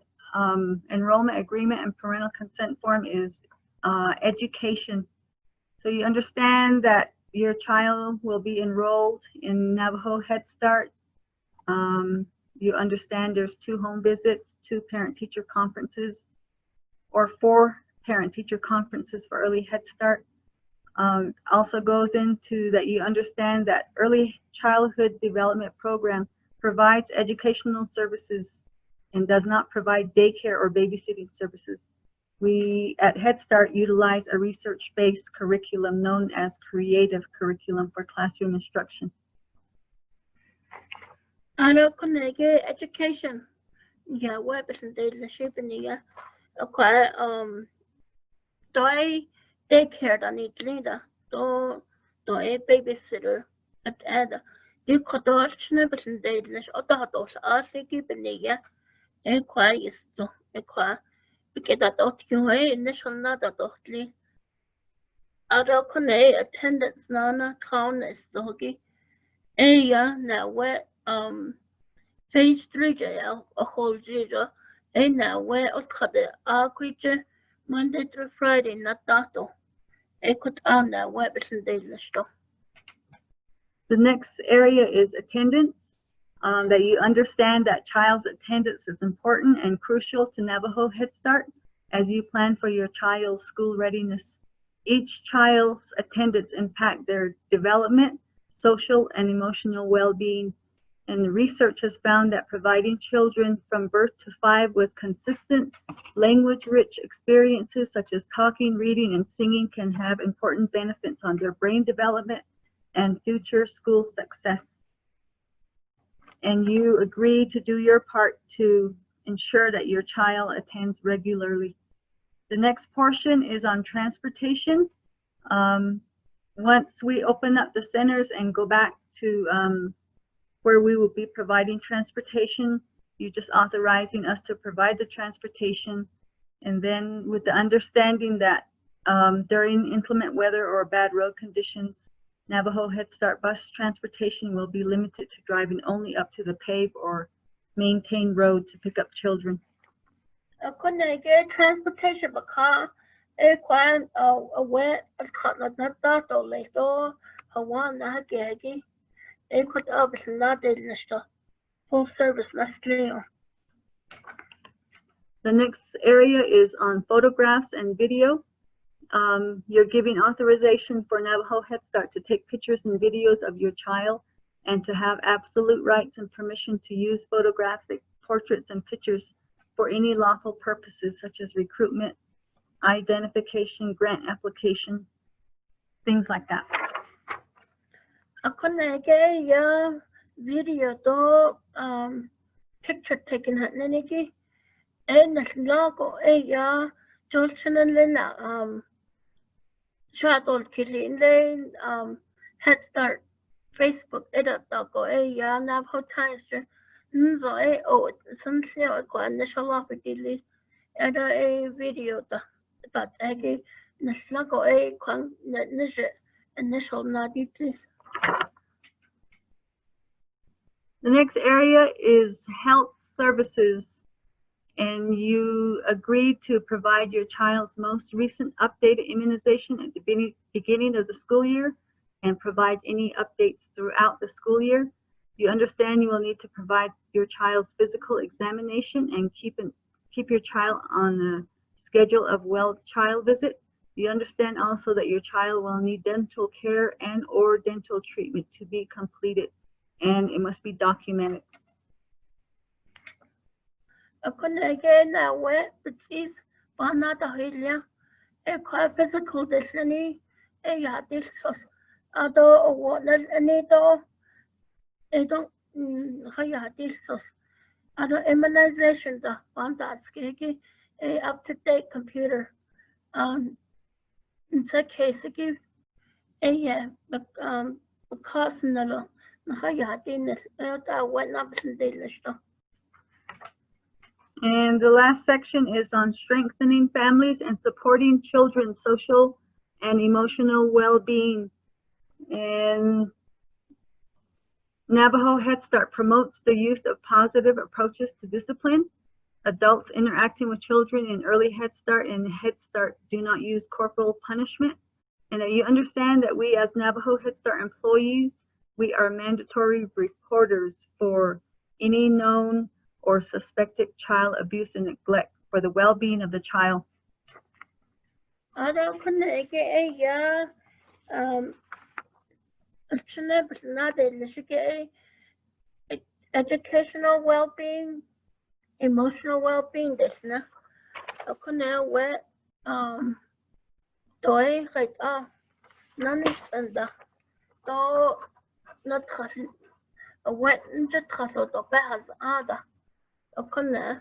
enrollment agreement and parental consent form is education. So you understand that your child will be enrolled in Navajo Head Start. You understand there's 2 home visits, 2 parent-teacher conferences, or 4 parent-teacher conferences for early Head Start. Also goes into that you understand that Early Childhood Development Program provides educational services and does not provide daycare or babysitting services. We at Head Start utilize a research-based curriculum known as Creative Curriculum for classroom instruction. Ano konege education. Yeah, web and data shipping yeah. Okay, doi daycare da need leader. Do a babysitter at ada. You could also never send data or datos are keeping yeah. Is to equa. Because that you initial nada dotly. Other connect attendance nana count is doggy. Yeah, now where phase 3 jail a whole zero. Now where a cut our creature Monday through Friday, not dato. A could on that web and daily store. The next area is attendance. That you understand that child's attendance is important and crucial to Navajo Head Start as you plan for your child's school readiness. Each child's attendance impacts their development, social, and emotional well-being. And the research has found that providing children from birth to 5 with consistent language-rich experiences such as talking, reading, and singing can have important benefits on their brain development and future school success. And you agree to do your part to ensure that your child attends regularly. The next portion is on transportation. Once we open up the centers and go back to where we will be providing transportation, you're just authorizing us to provide the transportation. And then with the understanding that during inclement weather or bad road conditions, Navajo Head Start bus transportation will be limited to driving only up to the paved or maintained road to pick up children. Could I get transportation because a quan a wet a cut not that or later a one that gaggy. It could obviously not in the full service last year. The next area is on photographs and video. You're giving authorization for Navajo Head Start to take pictures and videos of your child and to have absolute rights and permission to use photographic portraits and pictures for any lawful purposes such as recruitment, identification, grant application, things like that. I couldn't get a video to picture taken at Neniki and the logo a Johnson and Lena Shadow Killing Lane Head Start Facebook edit go a Navajo Times so a something like initial opportunity and a video that I gave the logo a initial nadi please. The next area is health services, and you agreed to provide your child's most recent updated immunization at the beginning of the school year and provide any updates throughout the school year. You understand you will need to provide your child's physical examination and keep your child on the schedule of well child visit. You understand also that your child will need dental care and or dental treatment to be completed, and it must be documented. I couldn't get that wet, but she's not a hilia. A quite physical destiny, a yadis, although what any door, a don't hayadis, other immunization, the one that's skeggy, a up to date computer. In that case, I give a because no, hayadin, that went up to the list. And the last section is on strengthening families and supporting children's social and emotional well-being. And Navajo Head Start promotes the use of positive approaches to discipline. Adults interacting with children in early Head Start and Head Start do not use corporal punishment. And that you understand that we as Navajo Head Start employees, we are mandatory reporters for any known or suspected child abuse and neglect for the well-being of the child. I don't connect a educational well-being, emotional well-being. This na, I connect with toy like none is under to not a wet just castle to behas other. Okay,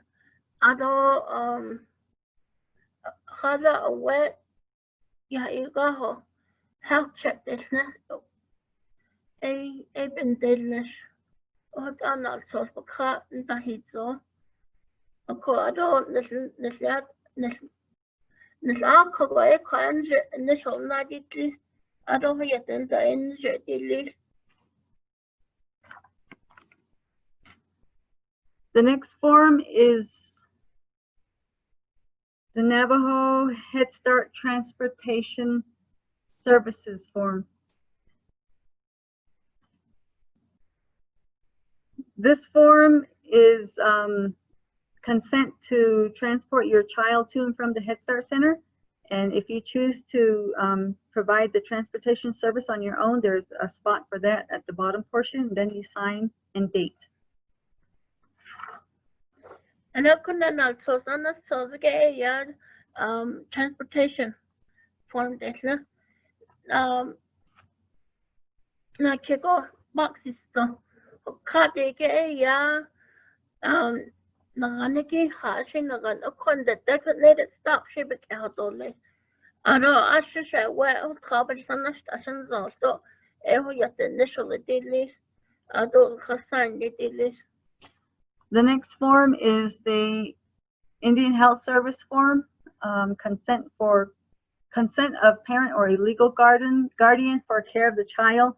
ado hada wet ya igaho health check this na a bendelish or anal sauce baka ntahizo ako ado nisla kagay kan initial naditi ado yaten ta injetili. The next form is the Navajo Head Start Transportation Services form. This form is consent to transport your child to and from the Head Start Center. And if you choose to provide the transportation service on your own, there's a spot for that at the bottom portion. Then you sign and date. And I couldn't also get transportation form this. Na kiko boxes so kati ke nanganiki hashi nagan akon the designated stop ship ke hatole. Aro ashisha well cover sana station so eho yat initially dili ado khasan dili. The next form is the Indian Health Service form, consent of parent or a legal guardian for care of the child,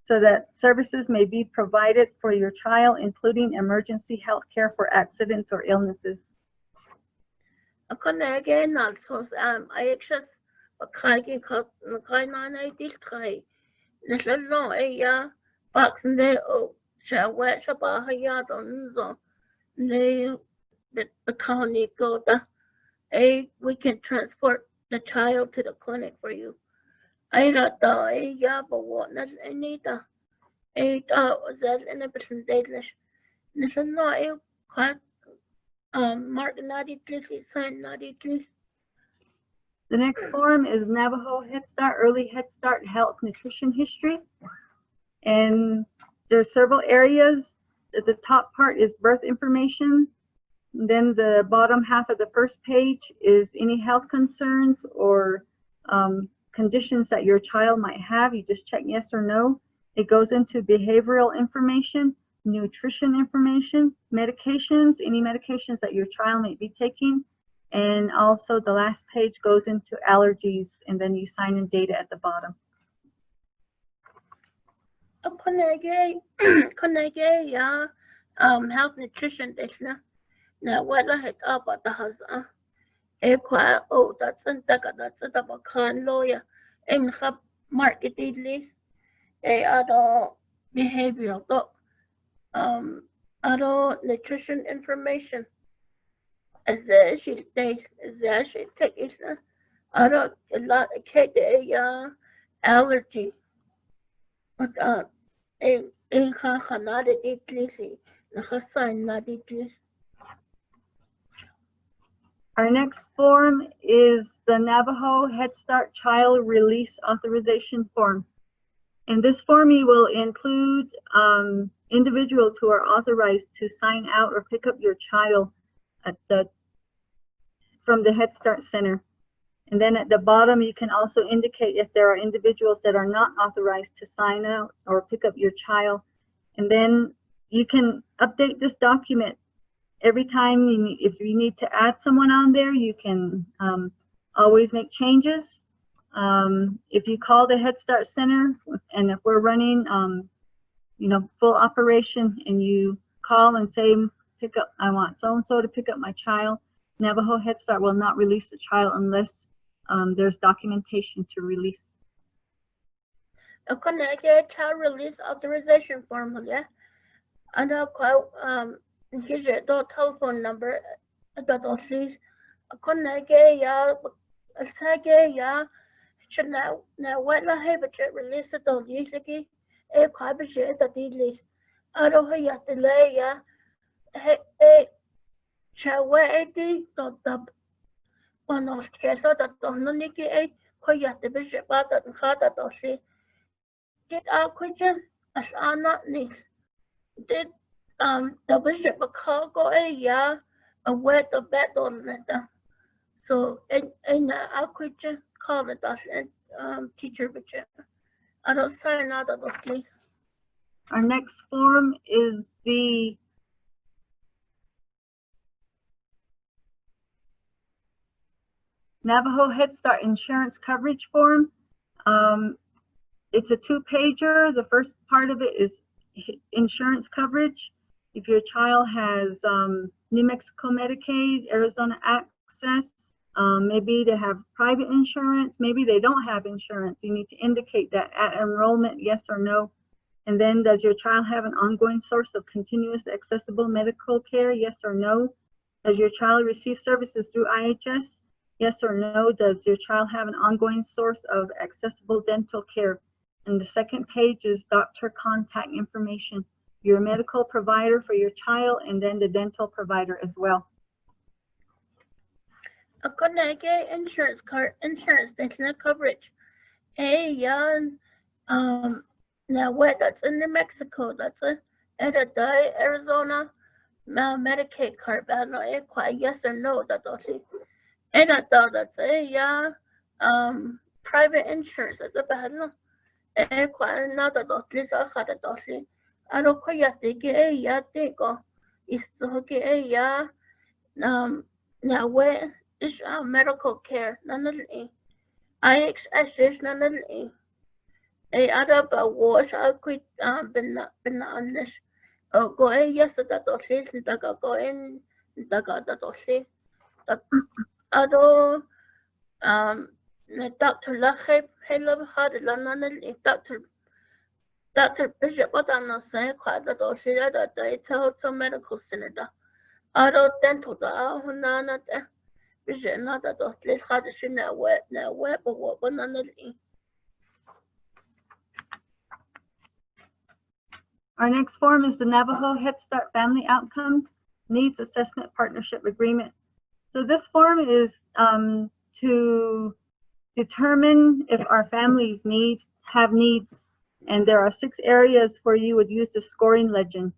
so that services may be provided for your child, including emergency health care for accidents or illnesses. Akon again also I access bakagi kat nakai nana dil kai. Neslo box ne o shawa shabahaya donzo. The county go we can transport the child to the clinic for you. I don't know but what not anita was that in a person dailish. Listen no quite mark naughty please sign naughty please. The next form is Navajo Head Start Early Head Start Health Nutrition History. And there are several areas. The top part is birth information. Then the bottom half of the first page is any health concerns or conditions that your child might have. You just check yes or no. It goes into behavioral information, nutrition information, medications, any medications that your child may be taking. And also the last page goes into allergies, and then you sign and date it at the bottom. Health nutrition this now what I had about the husband. That's the bakan lawyer. Have marketed other behavioral doc. Other nutrition information. As she take it. Other a lot of kid allergy. But in Hanada deeply, Hassan not deeply. Our next form is the Navajo Head Start Child Release Authorization Form. In this form, you will include individuals who are authorized to sign out or pick up your child from the Head Start Center. And then at the bottom, you can also indicate if there are individuals that are not authorized to sign out or pick up your child. And then you can update this document every time if you need to add someone on there. You can always make changes. If you call the Head Start Center, and if we're running full operation, and you call and say, I want so-and-so to pick up my child, Navajo Head Start will not release the child unless there's documentation to release. A connected child release authorization form, yeah. And I'll call here's your telephone number. Please. A connected should now what I have a release it on usually a carpet that delay. I don't have to delay, yeah. Hey, shall we the one of the that don't know Nikki a quiet the bishop about that and hard that or she did our question as are not need. Did the bishop a call go a yeah and where the bed on letter. So in our question call it us and teacher bishop. I don't sign out of those please. Our next form is the Navajo Head Start Insurance Coverage Form. It's a 2-pager. The first part of it is insurance coverage. If your child has New Mexico Medicaid, Arizona Access, maybe they have private insurance, maybe they don't have insurance. You need to indicate that at enrollment, yes or no. And then, does your child have an ongoing source of continuous accessible medical care? Yes or no? Does your child receive services through IHS? Yes or no? Does your child have an ongoing source of accessible dental care? And the second page is doctor contact information, your medical provider for your child, and then the dental provider as well. Ako na get insurance dental coverage. Now where that's in New Mexico, that's Arizona, Medicaid card, but no, yes or no, that's all. And I thought that's private insurance, that's a bad no. Not that all, this I had it all. I don't quite take it, it's okay, now where is medical care? None of it. IHS none of it. Ada ba wash I quit bin on this. Oh, go yes, that all this, that go in, that got that all this. Ado, Dr. Lacheb, hello, had none of it, Dr. Bishop, what I'm not saying, quite that all this, that they tell some medical center. Ado dental, none of that. Bishop, not that all this, had to see now, but what none of it. Our next form is the Navajo Head Start Family Outcomes Needs Assessment Partnership Agreement. So this form is to determine if our families have needs, and there are 6 areas where you would use the scoring legend.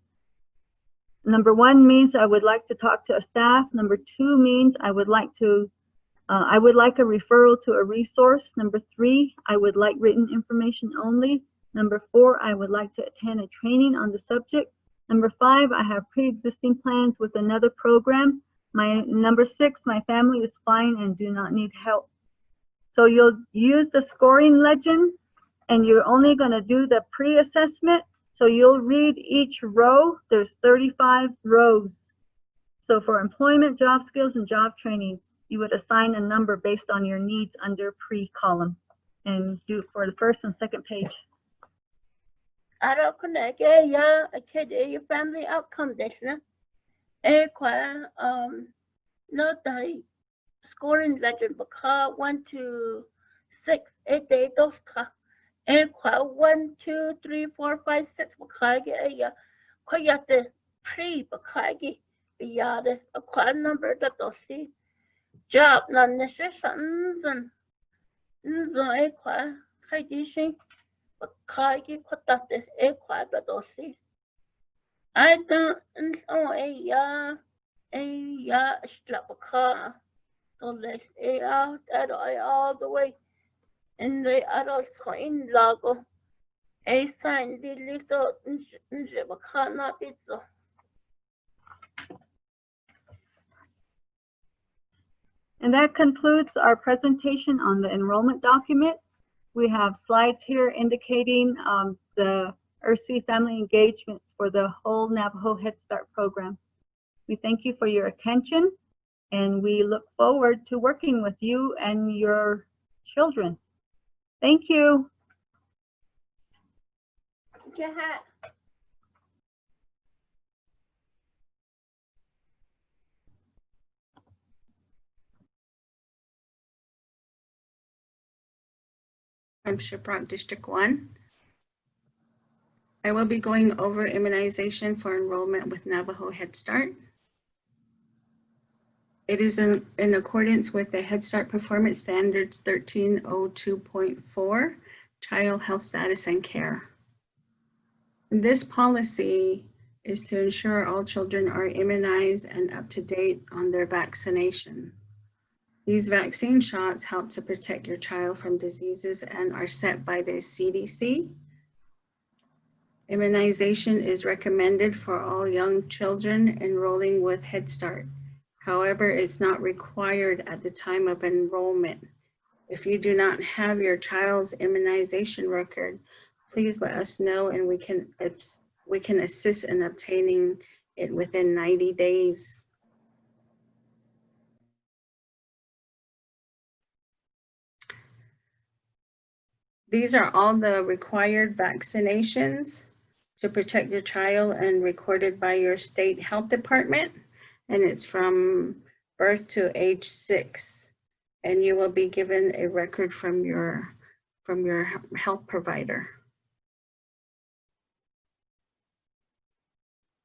Number 1 means I would like to talk to a staff. Number 2 means I would like a referral to a resource. Number 3, I would like written information only. Number 4, I would like to attend a training on the subject. Number 5, I have pre-existing plans with another program. Number 6, my family is fine and do not need help. So you'll use the scoring legend, and you're only going to do the pre-assessment. So you'll read each row. There's 35 rows. So for employment, job skills, and job training, you would assign a number based on your needs under pre-column, and do it for the first and second page. I don't connect, yeah, a kid, your family outcome, deshna. No, the scoring legend, because 1 to 6, 8, 8, 1, 2, 3, 4, 5, 6, because yeah, the pre, because beyond a quite number that they'll see. Job, non necessations, and a quite high. Kagi kotate kwada dosi. I don't know a slapaka. So let's out that I all the way. And the adult in lago. A sign the little Njabakana pizza. And that concludes our presentation on the enrollment document. We have slides here indicating the ERC family engagements for the whole Navajo Head Start program. We thank you for your attention, and we look forward to working with you and your children. Thank you. I'm Shiprock District 1. I will be going over immunization for enrollment with Navajo Head Start. It is in accordance with the Head Start Performance Standards 1302.4, Child Health Status and Care. This policy is to ensure all children are immunized and up to date on their vaccinations. These vaccine shots help to protect your child from diseases and are set by the CDC. Immunization is recommended for all young children enrolling with Head Start. However, it's not required at the time of enrollment. If you do not have your child's immunization record, please let us know and we can assist in obtaining it within 90 days. These are all the required vaccinations. to protect your child and recorded by your state health department. And it's from birth to age 6. And you will be given a record from your health provider.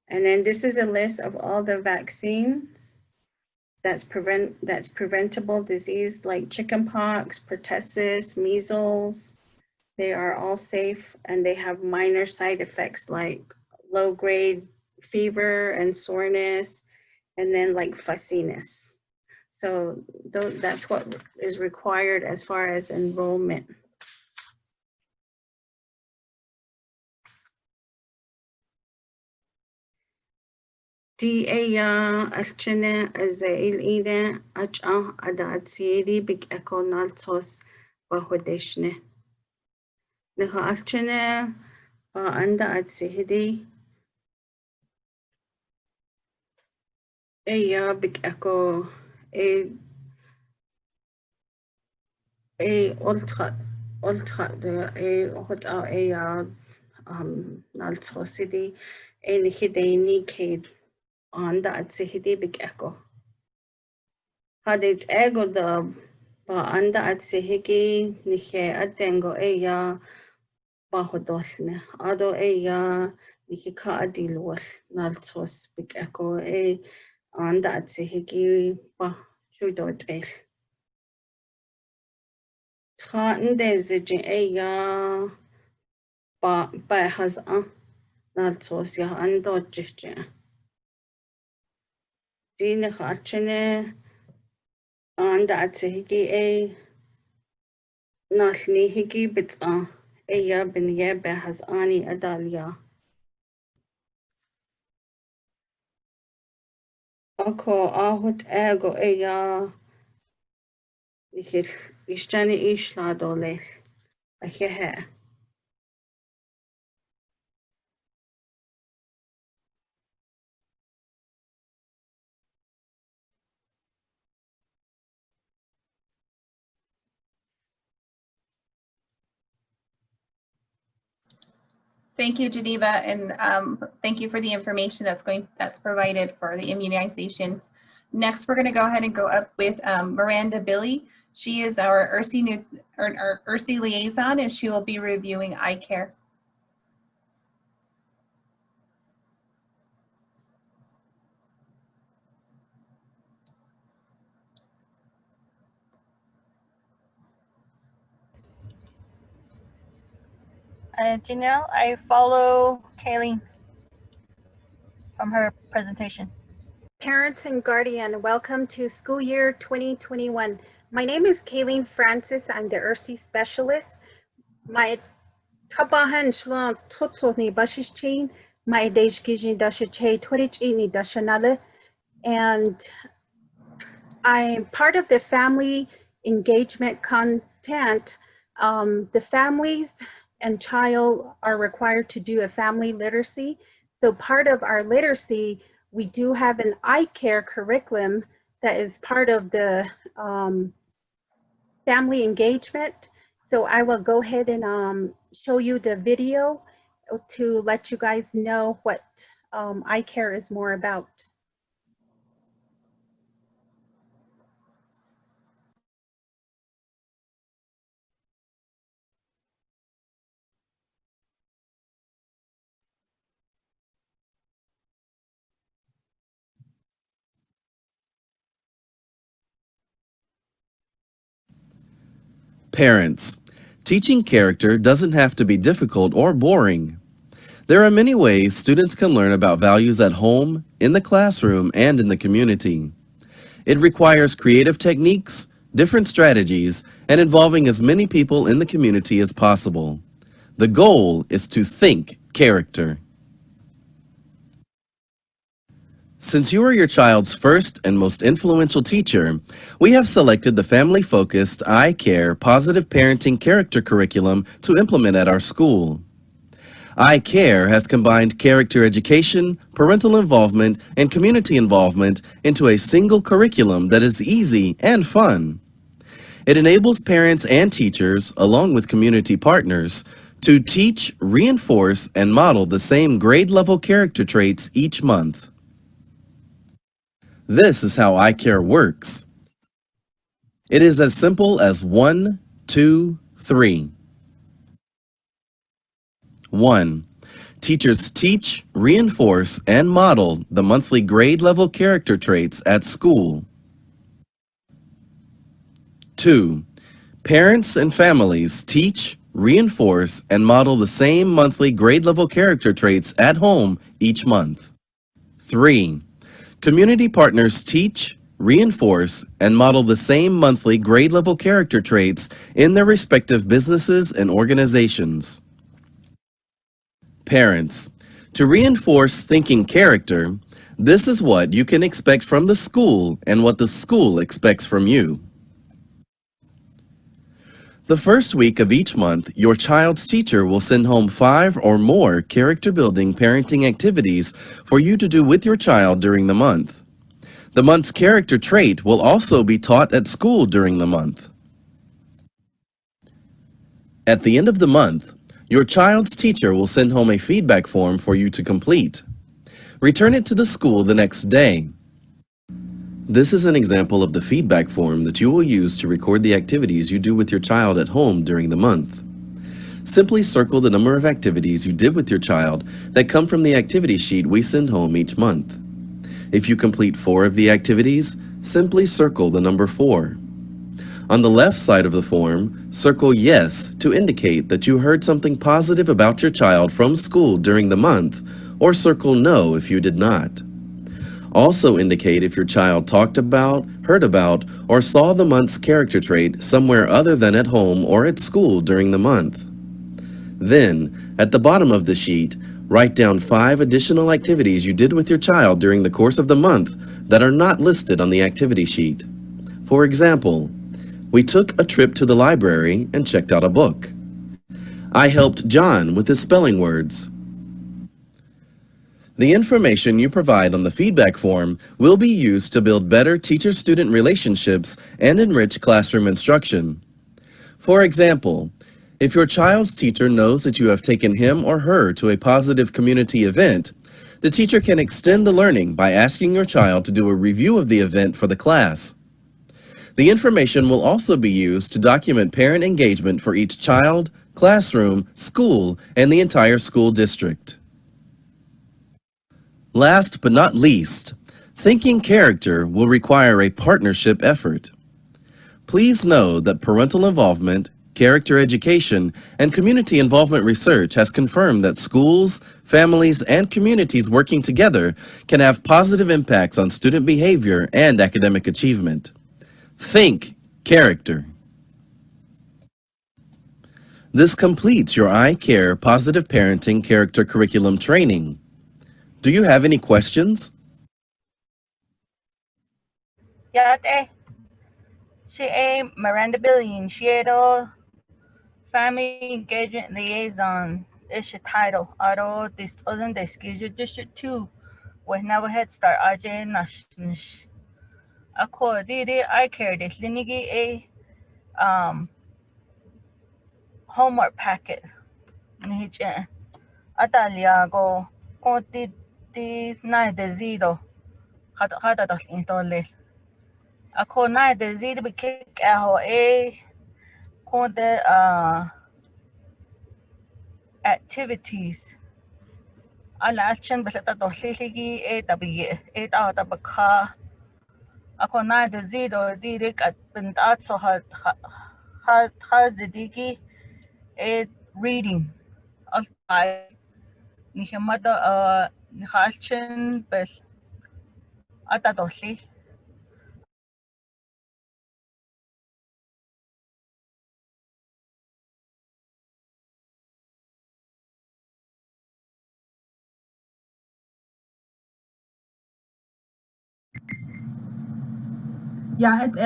And then this is a list of all the vaccines that's preventable disease like chickenpox, pertussis, measles. They are all safe and they have minor side effects like low-grade fever and soreness, and then like fussiness. So that's what is required as far as enrollment. Di aya alchene azail ida acha adad siedi big ekonaltos bahodeshne. Neha alchene ba anda ad sihidi aya big echo a ultra a hot a naltosidi a nihideni kid anda ad sihidi big echo. Hadit ego da ba anda ad sihigi nihe adengo aya bahodolne ado aya nihika adilwal naltos big echo a anda ad sihigi ba chudot el. Traten dezije aya ba has naltos ya ando jije. Dine khatchene anda ad sihigi a nalni higi bitsa aya binye ba has ani adalia. Ako ahut ego aya ishtani ishla dole ahehe. Thank you, Geneva, and thank you for the information that's provided for the immunizations. Next, we're going to go ahead and go up with Miranda Billy. She is our ERSI liaison, and she will be reviewing eye care. Janelle, I follow Kayleen from her presentation. Parents and guardian, welcome to school year 2021. My name is Kayleen Francis. I'm the ERSI specialist. My tabahan shlon tutsoni bashichin, my dejgijin dashache twitchini dashanale, and I'm part of the family engagement content. The families and child are required to do a family literacy. So part of our literacy, we do have an eye care curriculum that is part of the family engagement. So I will go ahead and show you the video to let you guys know what eye care is more about. Parents, teaching character doesn't have to be difficult or boring. There are many ways students can learn about values at home, in the classroom, and in the community. It requires creative techniques, different strategies, and involving as many people in the community as possible. The goal is to think character. Since you are your child's first and most influential teacher, we have selected the family-focused Eye Care Positive Parenting Character Curriculum to implement at our school. Eye Care has combined character education, parental involvement, and community involvement into a single curriculum that is easy and fun. It enables parents and teachers, along with community partners, To teach, reinforce, and model the same grade level character traits each month. This is how iCare works. It is as simple as 1, 2, 3. 1. Teachers teach, reinforce, and model the monthly grade level character traits at school. 2. Parents and families teach, reinforce, and model the same monthly grade level character traits at home each month. 3. Community partners teach, reinforce, and model the same monthly grade level character traits in their respective businesses and organizations. Parents, to reinforce thinking character, this is what you can expect from the school and what the school expects from you. The first week of each month, your child's teacher will send home 5 or more character-building parenting activities for you to do with your child during the month. The month's character trait will also be taught at school during the month. At the end of the month, your child's teacher will send home a feedback form for you to complete. Return it to the school the next day. This is an example of the feedback form that you will use to record the activities you do with your child at home during the month. Simply circle the number of activities you did with your child that come from the activity sheet we send home each month. If you complete 4 of the activities, simply circle the number 4. On the left side of the form, circle yes to indicate that you heard something positive about your child from school during the month, or circle no if you did not. Also indicate if your child talked about, heard about, or saw the month's character trait somewhere other than at home or at school during the month. Then, at the bottom of the sheet, write down 5 additional activities you did with your child during the course of the month that are not listed on the activity sheet. For example, we took a trip to the library and checked out a book. I helped John with his spelling words. The information you provide on the feedback form will be used to build better teacher-student relationships and enrich classroom instruction. For example, if your child's teacher knows that you have taken him or her to a positive community event, the teacher can extend the learning by asking your child to do a review of the event for the class. The information will also be used to document parent engagement for each child, classroom, school, and the entire school district. Last but not least, thinking character will require a partnership effort. Please know that parental involvement, character education, and community involvement research has confirmed that schools, families, and communities working together can have positive impacts on student behavior and academic achievement. Think character. This completes your iCare Positive Parenting Character Curriculum training. Do you have any questions? Yeah, she a Miranda Billion, she Family Engagement Liaison. It's your title. Auto this other this gives you District 2 with Never Head Start RJ Nash. Ako didi iCare this linigi a homework packet. Niche Ataliago conti na de zido. Hada das intole. Ako na de zido be kick aho a conte activities. Ala action but at dosligi a tabi a ta baka. Ako na de zido dirik at pintat so has the digi a reading. I Nihimata Nihalchen Bes Atadosli. Ya it's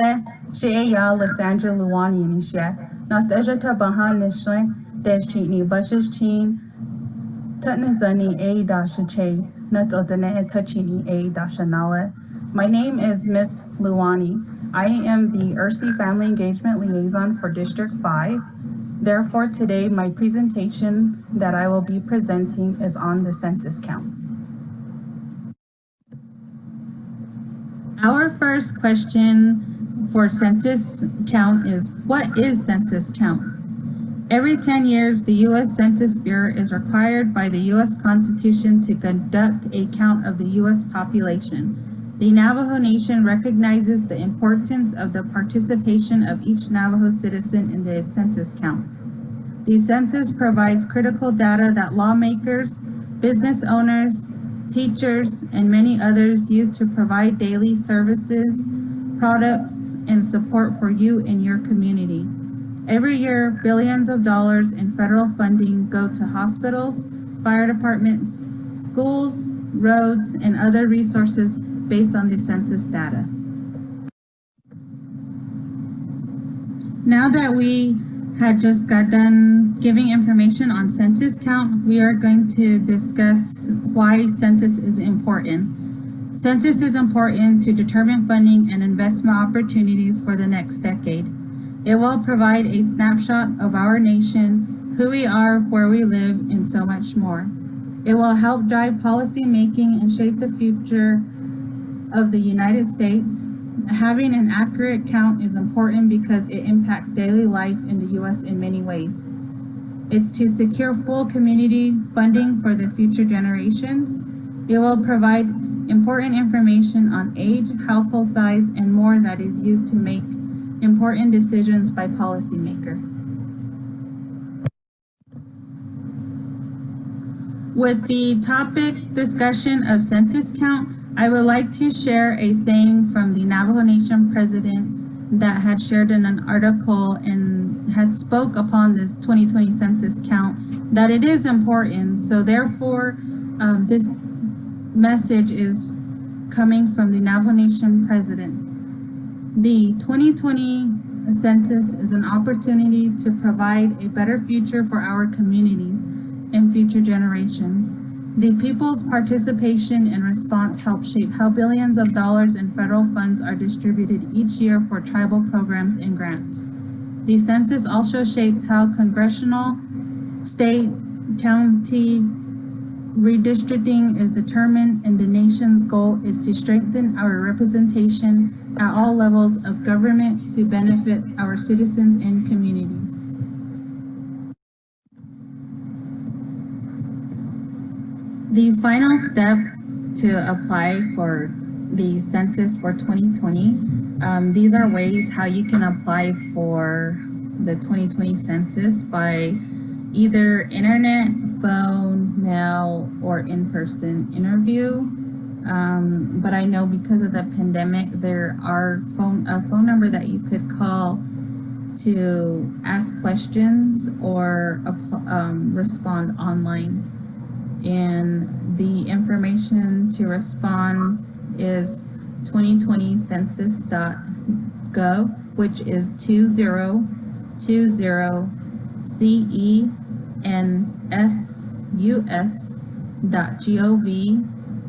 she ya Lysandra Luwani nisha. Nas ejata bahan nishwe deshini bashes chin Tutnazani a dashache nut odane touchini a dashanala. My name is Miss Luwani. I am the Ursi Family Engagement Liaison for District 5. Therefore, today my presentation that I will be presenting is on the census count. Our first question for census count is, what is census count? Every 10 years, the U.S. Census Bureau is required by the U.S. Constitution to conduct a count of the U.S. population. The Navajo Nation recognizes the importance of the participation of each Navajo citizen in the census count. The census provides critical data that lawmakers, business owners, teachers, and many others use to provide daily services, products, and support for you and your community. Every year, billions of dollars in federal funding go to hospitals, fire departments, schools, roads, and other resources based on the census data. Now that we had just got done giving information on census count, we are going to discuss why census is important. Census is important to determine funding and investment opportunities for the next decade. It will provide a snapshot of our nation, who we are, where we live, and so much more. It will help drive policy making and shape the future of the United States. Having an accurate count is important because it impacts daily life in the U.S. in many ways. It's to secure full community funding for the future generations. It will provide important information on age, household size, and more that is used to make important decisions by policymakers. With the topic discussion of census count, I would like to share a saying from the Navajo Nation president that had shared in an article and had spoke upon the 2020 census count, that it is important. So therefore, this message is coming from the Navajo Nation president. The 2020 census is an opportunity to provide a better future for our communities and future generations. The people's participation and response help shape how billions of dollars in federal funds are distributed each year for tribal programs and grants. The census also shapes how congressional, state, county redistricting is determined, and the nation's goal is to strengthen our representation at all levels of government to benefit our citizens and communities. The final step to apply for the census for 2020, these are ways how you can apply for the 2020 census by either internet, phone, mail, or in-person interview. But I know because of the pandemic, there are a phone number that you could call to ask questions or respond online. And the information to respond is 2020census.gov, which is 2020census.gov,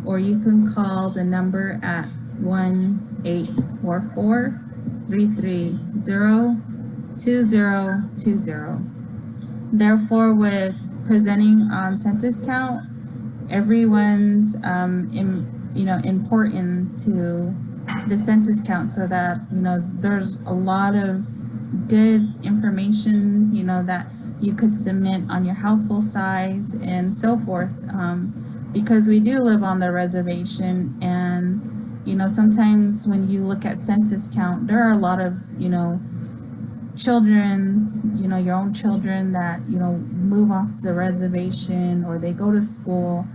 or you can call the number at 1-844-330-2020. Therefore, with presenting on census count, everyone's important to the census count, so that there's a lot of good information that you could submit on your household size and so forth, because we do live on the reservation, and sometimes when you look at census count, there are a lot of children, your own children that move off the reservation, or they go to school,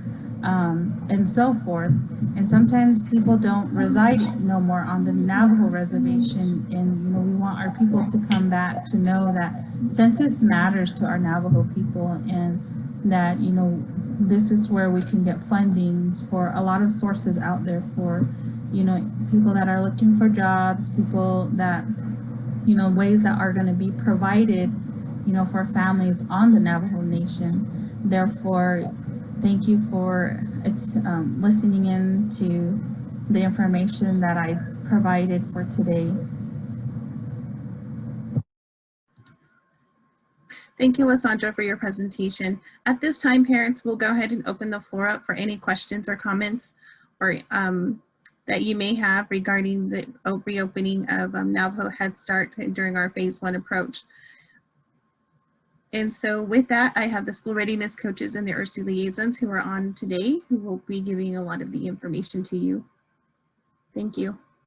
and so forth. And sometimes people don't reside no more on the Navajo reservation, and we want our people to come back to know that census matters to our Navajo people, and that this is where we can get fundings for a lot of sources out there for people that are looking for jobs, people that ways that are going to be provided for families on the Navajo Nation. Therefore, thank you for listening in to the information that I provided for today. Thank you, Lysandra, for your presentation. At this time, parents, will go ahead and open the floor up for any questions or comments or that you may have regarding the reopening of Navajo Head Start during our phase 1 approach. And so with that, I have the school readiness coaches and the ERSI liaisons who are on today, who will be giving a lot of the information to you. Thank you.